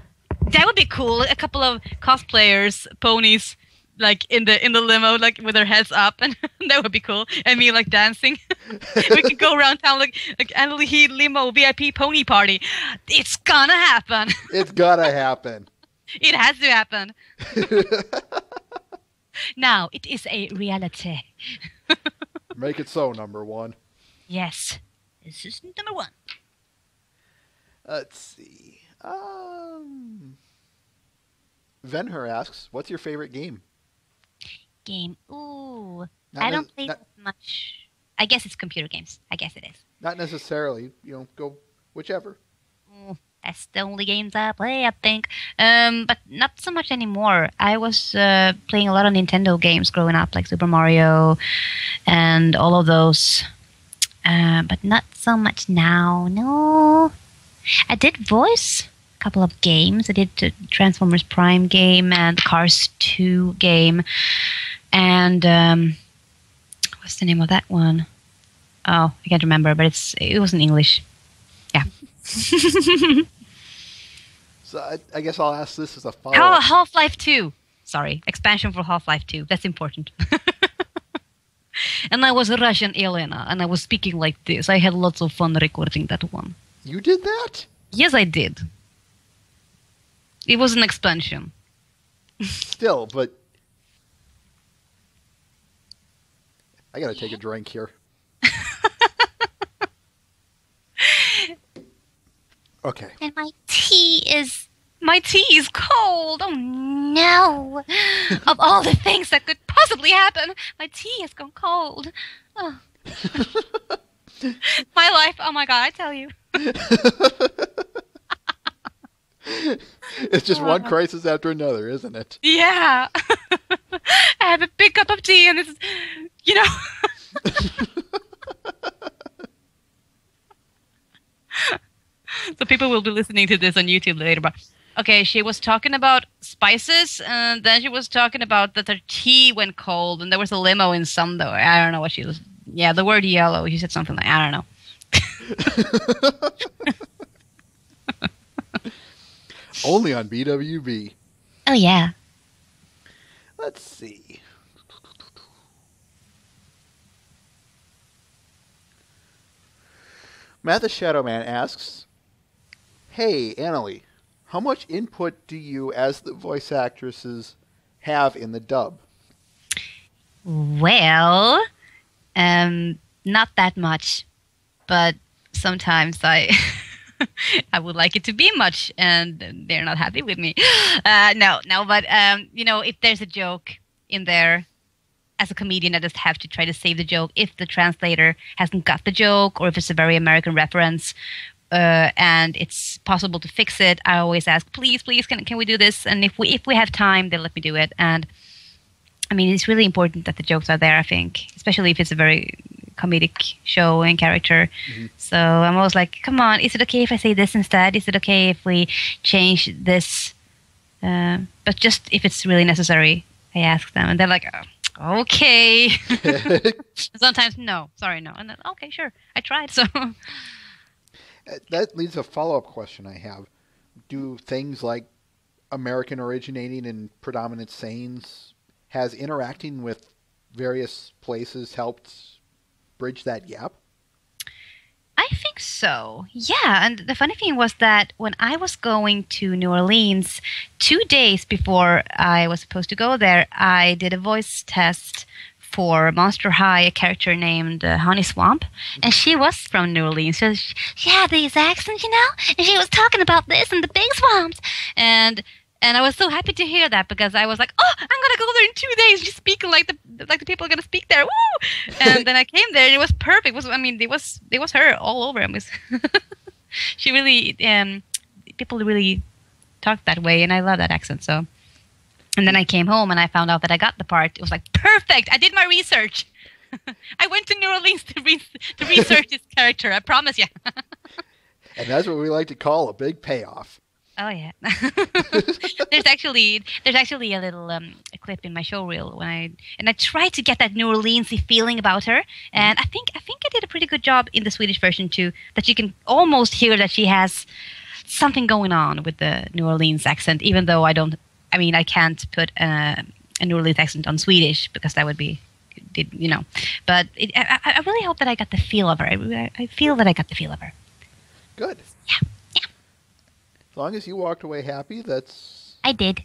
That would be cool. A couple of cosplayers, ponies, like in the limo, like with their heads up, and that would be cool. And me like dancing. We could go around town like Annalie Heat limo VIP pony party. It's gonna happen. It's gotta happen. It has to happen. Now, it is a reality. Make it so, number one. Yes. This is number one. Let's see. Venher asks, what's your favorite game? Game. Ooh. I don't play that much. I guess it's computer games. I guess it is. Not necessarily. Go whichever. That's the only games I play, I think. But not so much anymore. I was playing a lot of Nintendo games growing up, like Super Mario and all of those. But not so much now. No. I did voice a couple of games. I did the Transformers Prime game and Cars 2 game. And what's the name of that one? Oh, I can't remember, but it was in English. Yeah. So I guess I'll ask this as a follow-up. Half-Life 2. Sorry, expansion for Half-Life 2. That's important. And I was a Russian Elena, and I was speaking like this. I had lots of fun recording that one. You did that? Yes, I did. It was an expansion. Still, but I gotta take a drink here. Okay. And my tea is My tea is cold. Oh no! Of all the things that could possibly happen, my tea has gone cold. Oh. My life. Oh my god! I tell you. It's just one crisis after another, isn't it? Yeah. I have a big cup of tea, and it's, you know. So people will be listening to this on YouTube later. But okay, she was talking about spices, and then she was talking about that her tea went cold, and there was a limo in some though. I don't know what she was. Yeah, the word yellow. She said something like, I don't know. Only on BwB. Oh yeah. Let's see. Matt the Shadow Man asks, "Hey, Annalie, how much input do you, as the voice actresses, have in the dub?" Well, not that much, but sometimes I I would like it to be much, and they're not happy with me. No, but you know, if there's a joke in there, as a comedian, I just have to try to save the joke. If the translator hasn't got the joke, or if it's a very American reference, and it's possible to fix it, I always ask, please, can we do this? And if we have time, they'll let me do it. And I mean, it's really important that the jokes are there, I think, especially if it's a very comedic show and character. Mm-hmm. So I'm always like, come on, is it okay if I say this instead? Is it okay if we change this? But just if it's really necessary, I ask them. And they're like, oh, okay. Sometimes, no, sorry, no. And then, okay, sure, I tried. So that leads to a follow-up question I have. Do things like American originating and predominant sayings, has interacting with various places helped bridge that gap? I think so. Yeah, and the funny thing was that when I was going to New Orleans 2 days before I was supposed to go there, I did a voice test for Monster High, a character named Honey Swamp, and she was from New Orleans. So she had these accents, you know, and she was talking about this and the big swamps, and I was so happy to hear that, because I was like, oh, I'm gonna go there in 2 days, just speaking like the people are gonna speak there. Woo! And then I came there, and it was perfect. It was her all over. It was she really people really talk that way, and I love that accent. So, and then I came home and I found out that I got the part. It was like perfect. I did my research. I went to New Orleans to research this character. I promise you. And that's what we like to call a big payoff. Oh yeah. There's actually a little a clip in my show reel when I tried to get that New Orleans-y feeling about her, and I think I did a pretty good job in the Swedish version too. That you can almost hear that she has something going on with the New Orleans accent, even though I can't put a New Orleans accent on Swedish, because that would be, you know. But I really hope that I got the feel of her. I feel that I got the feel of her. Good. Yeah. As long as you walked away happy, that's... I did.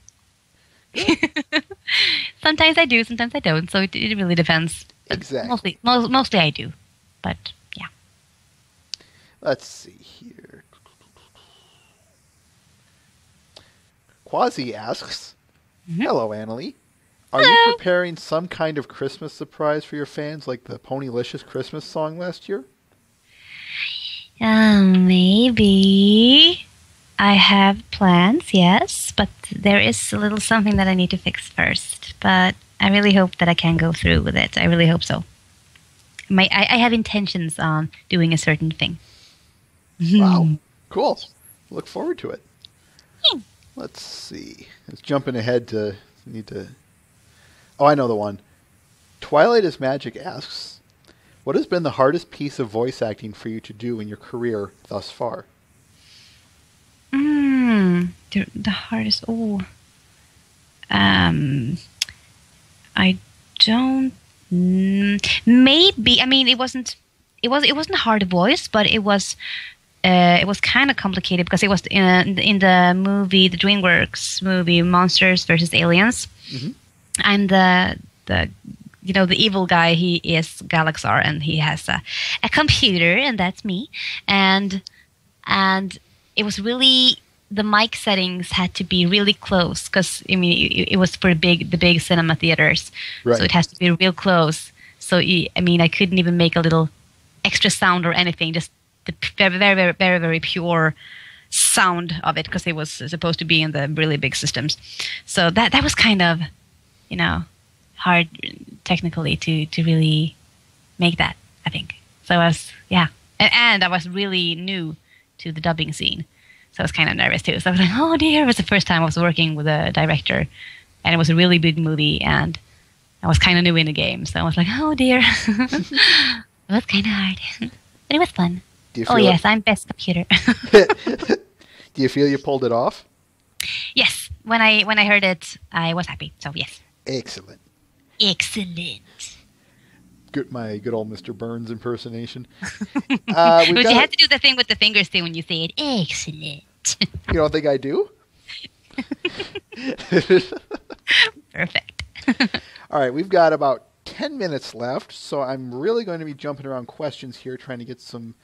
Sometimes I do, sometimes I don't. So it really depends. Exactly. Mostly I do. But, yeah. Let's see here. Quasi asks, Hello, Annalie. Are you preparing some kind of Christmas surprise for your fans, like the Ponylicious Christmas song last year? Maybe. I have plans, yes, but there is a little something that I need to fix first. But I really hope that I can go through with it. I really hope so. I have intentions on doing a certain thing. Wow, cool. Look forward to it. Let's see. It's jumping ahead to... Oh, I know the one. Twilight is Magic asks, what has been the hardest piece of voice acting for you to do in your career thus far? The hardest. I don't. Maybe. I mean, it wasn't a hard voice, but it was kind of complicated, because it was in the movie, the DreamWorks movie, Monsters vs. Aliens. Mm-hmm. I'm the evil guy. He is Galaxar, and he has a computer, and that's me. And it was really the mic settings had to be really close because I mean it was for the big cinema theaters, Right. so it has to be real close. So I mean I couldn't even make a little extra sound or anything, just the very very very very very pure sound of it because it was supposed to be in the really big systems. So that was kind of, you know, hard technically to really make that, I think. So I was, yeah. And I was really new to the dubbing scene. So I was kind of nervous too. So I was like, oh dear, it was the first time I was working with a director. And it was a really big movie and I was kind of new in the game. So I was like, oh dear. It was kind of hard. But it was fun. Oh yes, I'm best computer. Do you feel you pulled it off? Yes. When I heard it, I was happy. So yes. Excellent. Excellent. My good old Mr. Burns impersonation. But you had to do the thing with the fingers too when you say it. Excellent. You don't think I do? Perfect. All right, we've got about 10 minutes left, so I'm really going to be jumping around questions here, trying to get some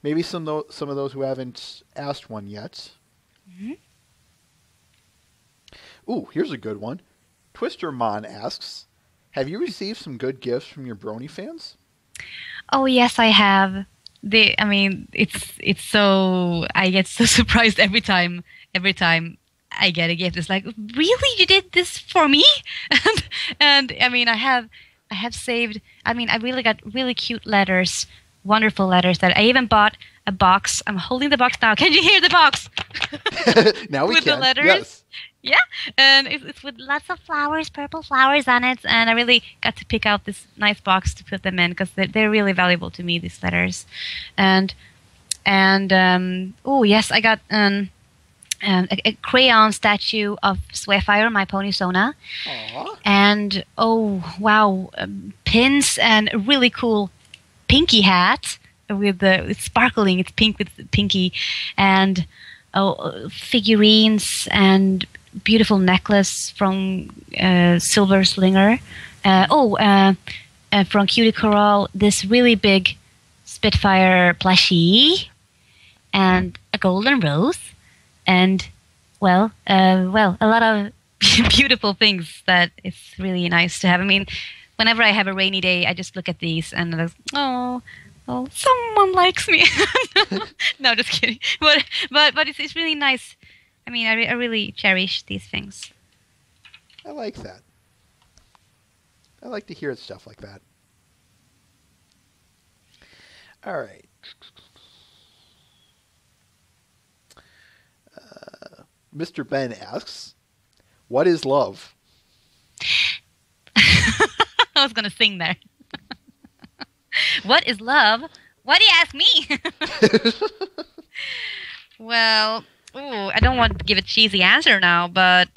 of those who haven't asked one yet. Mm-hmm. Ooh, here's a good one. Twistermon asks, have you received some good gifts from your Brony fans? Oh yes, I have. I mean, it's so I get so surprised every time I get a gift. It's like, really, you did this for me? and I mean, I have saved. I mean, I really got really cute letters, wonderful letters that I even bought a box. I'm holding the box now. Can you hear the box? Now we with can. The letters. Yes. Yeah, and it's with lots of flowers, purple flowers on it, and I really got to pick out this nice box to put them in because they're really valuable to me, these letters. And oh yes, I got a crayon statue of Swefire, my pony Sona. Aww. And oh wow, pins and a really cool pinky hat with it's sparkling. It's pink with pinky, and figurines and beautiful necklace from Silver Slinger. From Cutie Corral, this really big Spitfire plushie, and a golden rose, and a lot of beautiful things that it's really nice to have. I mean, whenever I have a rainy day, I just look at these and I'm like, oh, someone likes me. No, just kidding. But it's really nice. I mean, I really cherish these things. I like that. I like to hear stuff like that. All right. Mr. Ben asks, what is love? I was going to sing there. What is love? Why do you ask me? Well, I don't want to give a cheesy answer now, but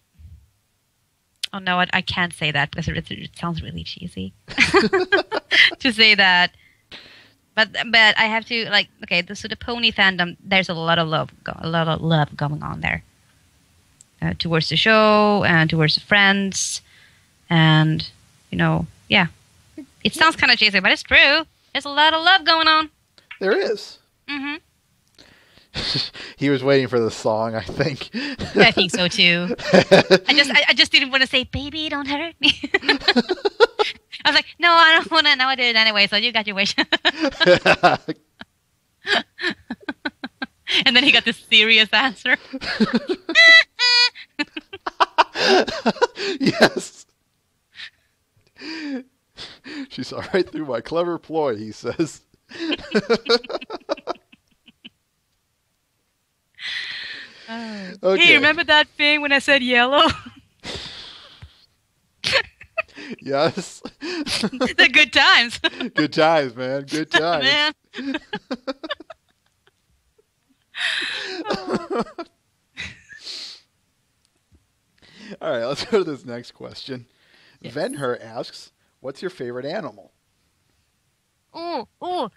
oh no, I can't say that because it sounds really cheesy to say that. But I have to so the pony fandom. There's a lot of love going on there towards the show and towards the friends, and yeah. It sounds kind of cheesy, but it's true. There's a lot of love going on. There is. Mm-hmm. He was waiting for the song, I think. I think so too. I just didn't want to say, "Baby, don't hurt me." I was like, "No, I don't want to." Now I did it anyway, so you got your wish. And then he got this serious answer. Yes. She saw right through my clever ploy, he says. Okay. Hey, remember that thing when I said yellow? Yes. The good times. Good times, man. Good times. Man. All right, let's go to this next question. Yes. Venher asks, what's your favorite animal? I want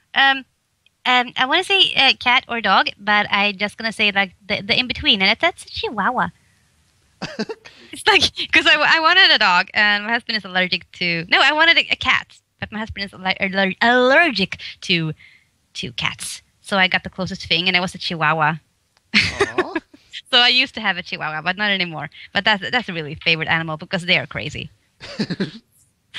to say cat or dog, but I'm just gonna say like the in between, and that's Chihuahua. It's like because I wanted a dog, and my husband is allergic to. No, I wanted a cat, but my husband is allergic to cats. So I got the closest thing, and it was a Chihuahua. So I used to have a Chihuahua, but not anymore. But that's a really favorite animal because they are crazy.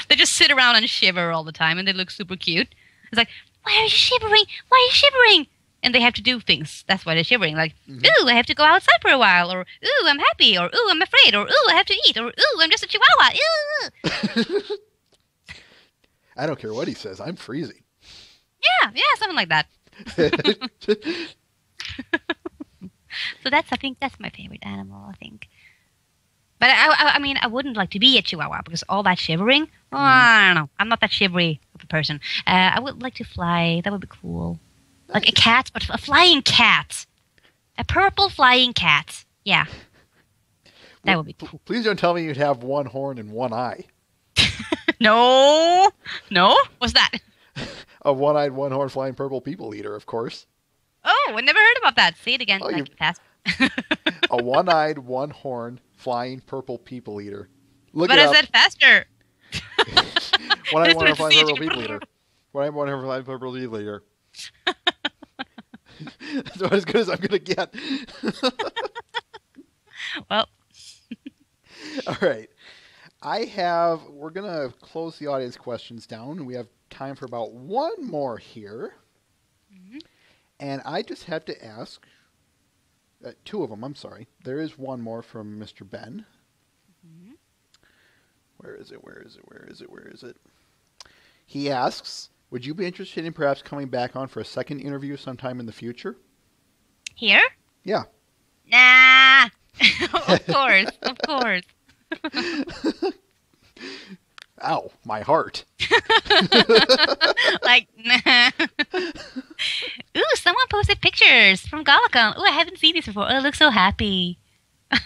They just sit around and shiver all the time, and they look super cute. It's like, why are you shivering? Why are you shivering? And they have to do things. That's why they're shivering. Like, ooh, I have to go outside for a while. Or, ooh, I'm happy. Or, ooh, I'm afraid. Or, ooh, I have to eat. Or, ooh, I'm just a Chihuahua. Ooh. I don't care what he says. I'm freezing. Yeah, something like that. So I think that's my favorite animal, I think. But I mean, I wouldn't like to be a Chihuahua because all that shivering, I don't know. I'm not that shivery of a person. I would like to fly. That would be cool. Nice. Like a cat, but a flying cat. A purple flying cat. Yeah. That would be cool. Please don't tell me you'd have one horn and one eye. No. What's that? A one-eyed, one-horn flying purple people eater, of course. Oh, I never heard about that. Say it again. A one-eyed, one-horn flying purple people eater. But I said faster. One-eyed, one-horn flying purple people eater. One-eyed, one-horn flying purple people eater. That's about as good as I'm going to get. Well. All right. We're going to close the audience questions down. We have time for about one more here. Mm-hmm. And I just have to ask, two of them, I'm sorry. There is one more from Mr. Ben. Mm-hmm. Where is it? He asks, would you be interested in perhaps coming back on for a second interview sometime in the future? Here? Yeah. Nah. Of course. Ow, my heart. Like, nah. Ooh, someone posted pictures from Galacon. Ooh, I haven't seen these before. Oh, I look so happy. I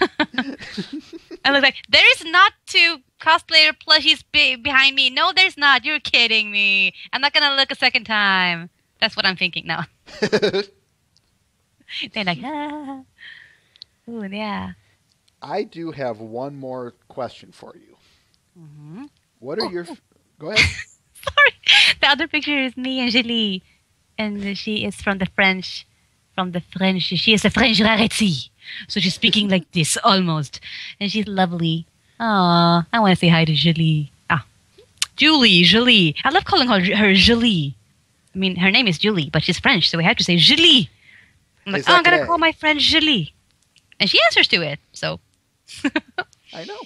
look like, there is not two cosplayer plushies behind me. No, there's not. You're kidding me. I'm not going to look a second time. That's what I'm thinking now. They're like, ah. Ooh, yeah. I do have one more question for you. Mm-hmm. What are your... Go ahead. Sorry. The other picture is me and Julie. And she is from the French. She is a French rarity. So she's speaking like this, almost. And she's lovely. Aw, I want to say hi to Julie. Julie. I love calling her Julie. I mean, her name is Julie, but she's French, so we have to say Julie. I'm like, I'm going to call my friend Julie. And she answers to it, so... I know.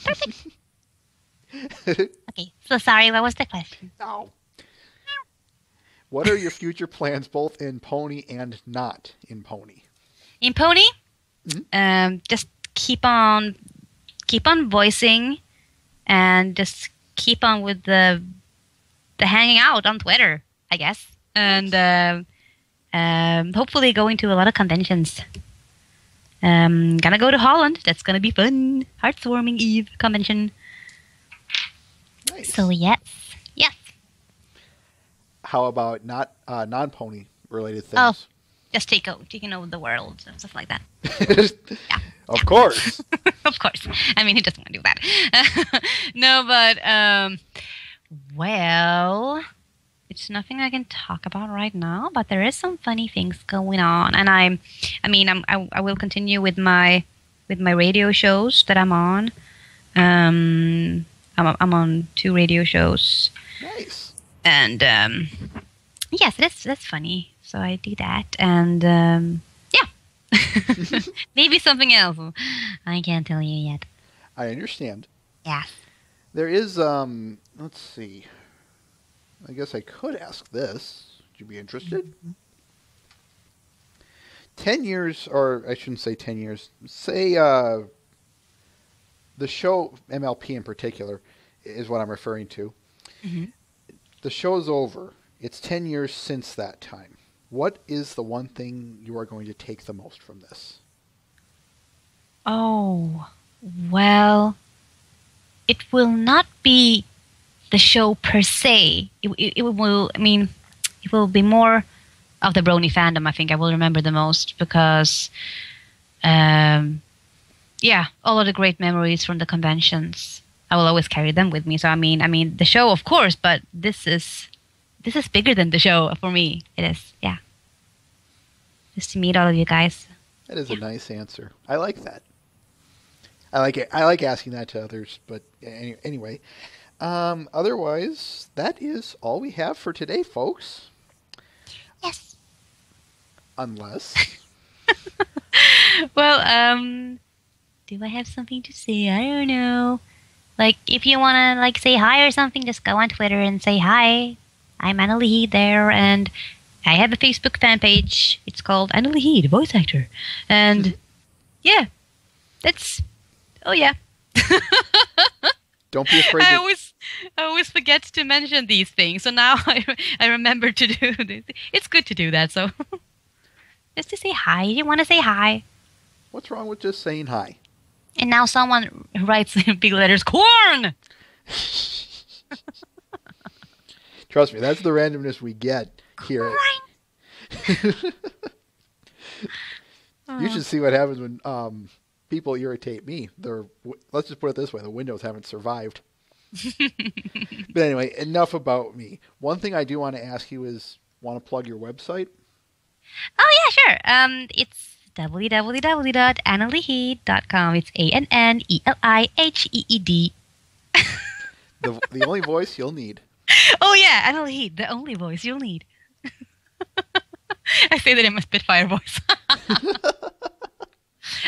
Perfect. Okay, so sorry, what was the question? Oh. What are your future plans, both in Pony and not in Pony? In Pony, mm-hmm. Just keep on voicing, and just keep on with the hanging out on Twitter, I guess, and hopefully going to a lot of conventions. Gonna go to Holland. That's gonna be fun. Heartwarming Eve convention. Nice. So yes. How about not non-pony related things? Oh, just taking over the world and stuff like that. Yeah. Of course. Of course. I mean, he doesn't want to do that. No, but well, it's nothing I can talk about right now. But there is some funny things going on, and I will continue with my radio shows that I'm on. I'm on 2 radio shows. Nice. And yes, that's funny. So I do that, and yeah, maybe something else. I can't tell you yet. I understand. Yes. There is let's see. I guess I could ask this. Would you be interested? Mm-hmm. 10 years, or I shouldn't say 10 years. Say the show MLP in particular is what I'm referring to. Mm-hmm. The show's over. It's 10 years since that time. What is the one thing you are going to take the most from this? Oh, well, it will not be the show per se. It will, I mean, it will be more of the Brony fandom, I think I will remember the most because, yeah, all of the great memories from the conventions. I will always carry them with me. So I mean, the show, of course, but this is bigger than the show for me. It is, yeah. Just to meet all of you guys That is a nice answer. I like that. I like it. I like asking that to others, but anyway. Otherwise, that is all we have for today, folks. Yes. Unless. Well, do I have something to say? I don't know. Like, if you want to, like, say hi or something, just go on Twitter and say hi. I'm Annalie Heed there, and I have a Facebook fan page. It's called Annalie Heed, voice actor. And, yeah, that's... Oh, yeah. Don't be afraid. I always forget to mention these things, so now I remember to do this. It's good to do that, so... Just to say hi. You want to say hi. What's wrong with just saying hi? And now someone writes in big letters, corn! Trust me, that's the randomness we get here. You should see what happens when people irritate me. Let's just put it this way, the Windows haven't survived. But anyway, enough about me. One thing I do want to ask you is, want to plug your website? Oh, yeah, sure. It's www.annalieheed.com. It's ANNELIHEED. The only voice you'll need. Oh, yeah, Annalie Heed, the only voice you'll need. I say that in my Spitfire voice.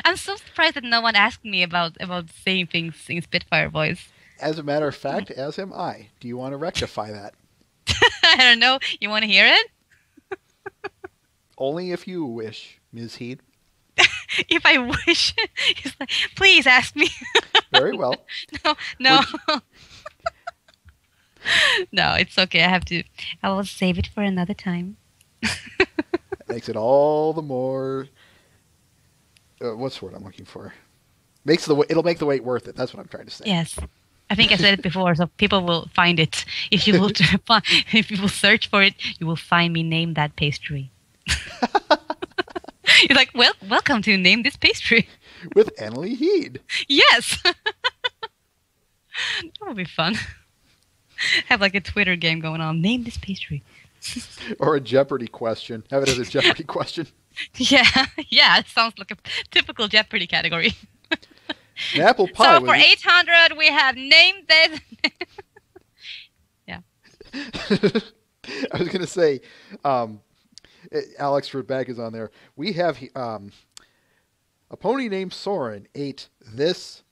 I'm so surprised that no one asked me about saying things in Spitfire voice. As a matter of fact, as am I. Do you want to rectify that? I don't know. You want to hear it? Only if you wish, Ms. Heed. If I wish. He's like, please ask me. Very well. No. No, it's okay. I will save it for another time. Makes it all the more... what's the word I'm looking for? It'll make the wait worth it. That's what I'm trying to say. Yes. I think I said it before, so people will find it. If you will search for it, you will find me name that pastry. You're like, well, welcome to Name This Pastry. With Annalie Heed. Yes. That would be fun. Have like a Twitter game going on. Name this pastry. Or a Jeopardy question. Have it as a Jeopardy question. Yeah, it sounds like a typical Jeopardy category. An apple pie. So for 800, we have named this. Yeah. I was going to say, Alex Rebecca is on there. We have a pony named Soren ate this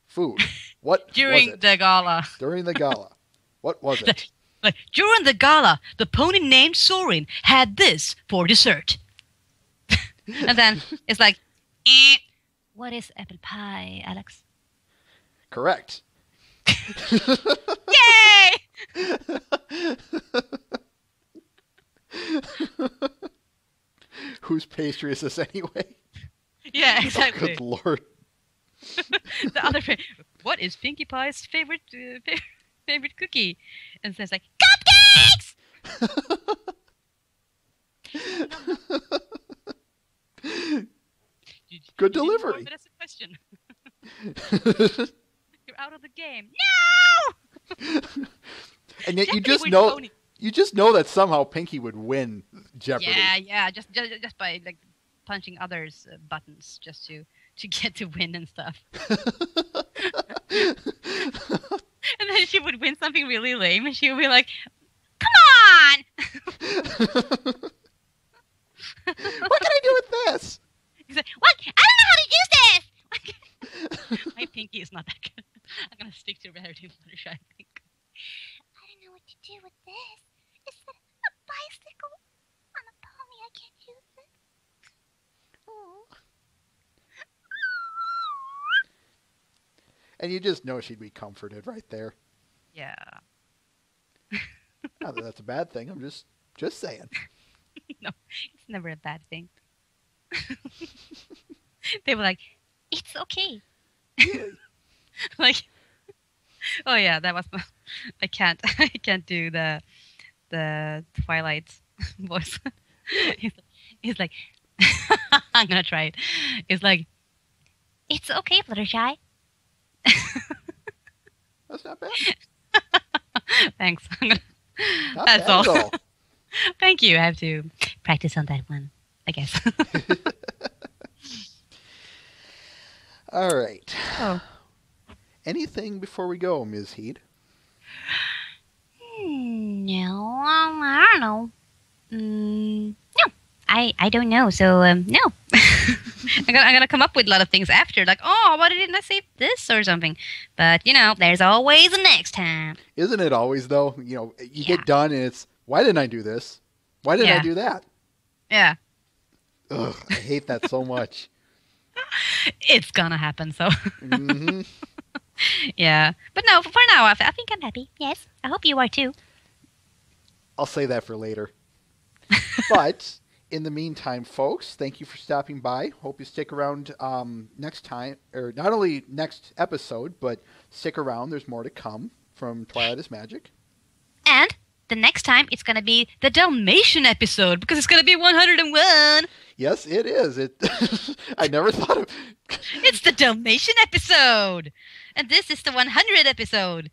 food. What during was it? the gala? During the gala. What was it? Like, during the gala, the pony named Soren had this for dessert. And then it's like, what is apple pie, Alex? Correct. Yay! Whose pastry is this anyway? Yeah, exactly. Oh, good Lord. The other what is Pinkie Pie's favorite cookie? And so it's like, cupcakes! Good delivery. That's a question. You're out of the game. No! And yet Jeopardy you just know that somehow Pinkie would win Jeopardy. Yeah, just by like punching others' buttons just to get to win and stuff. And then she would win something really lame, and she would be like, "Come on!" What can I do with this? He's like, "What? I don't know how to use this." My Pinkie is not that good. I'm gonna stick to Rarity and Fluttershy, I think. I don't know what to do with this. Is that a bicycle on a pony? I can't use it. Oh. And you just know she'd be comforted right there. Yeah. Not that that's a bad thing. I'm just saying. No, it's never a bad thing. They were like, "It's okay." Like, oh yeah, that was. I can't do the Twilight voice. He's like, I'm gonna try it. It's like, "It's okay, Fluttershy." That's not bad. Thanks. Not That's bad all. at all. Thank you. I have to practice on that one, I guess. All right. Oh. Anything before we go, Ms. Heed? No, I don't know. No, I don't know. So no. I'm gonna come up with a lot of things after, like, oh, why didn't I say this or something? But there's always a next time. Isn't it always, though? You get done and it's, why didn't I do this? Why didn't I do that? Yeah, Ugh, I hate that so much. it's gonna happen. So Mm-hmm. yeah, but no, for now, I think I'm happy. Yes, I hope you are too. I'll say that for later. But in the meantime, folks, thank you for stopping by. Hope you stick around next time, or not only next episode, but stick around. There's more to come from Twilight is Magic. And the next time it's gonna be the Dalmatian episode because it's gonna be 101. Yes, it is. I never thought of. It's the Dalmatian episode, and this is the 100 episode.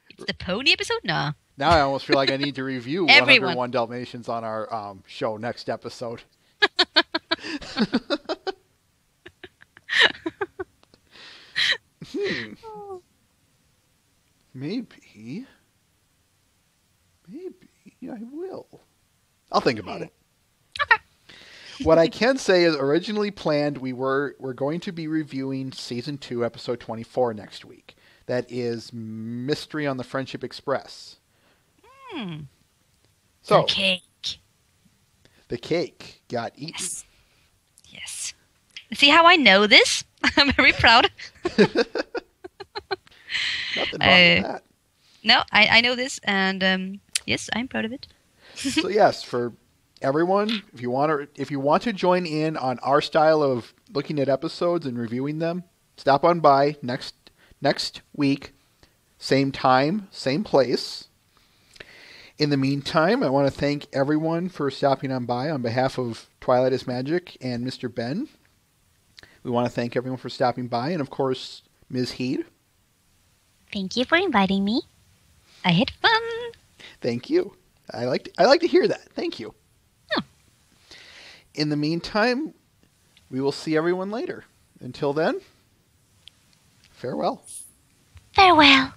It's the pony episode, no. Now I almost feel like I need to review Everyone. 101 Dalmatians on our show next episode. Maybe I will. I'll think about it. Okay. What I can say is, originally planned, we're going to be reviewing season 2, episode 24 next week. That is Mystery on the Friendship Express. So The cake. the cake got eaten. Yes. See how I know this? I'm very proud. Nothing wrong with that. No, I know this, and yes, I'm proud of it. So yes, for everyone, if you want to join in on our style of looking at episodes and reviewing them, stop on by next week, same time, same place. In the meantime, I want to thank everyone for stopping on by on behalf of Twilight is Magic and Mr. Ben. We want to thank everyone for stopping by, and of course, Ms. Heed. Thank you for inviting me. I had fun. Thank you. I like to hear that. Thank you. Oh. In the meantime, we will see everyone later. Until then, farewell. Farewell.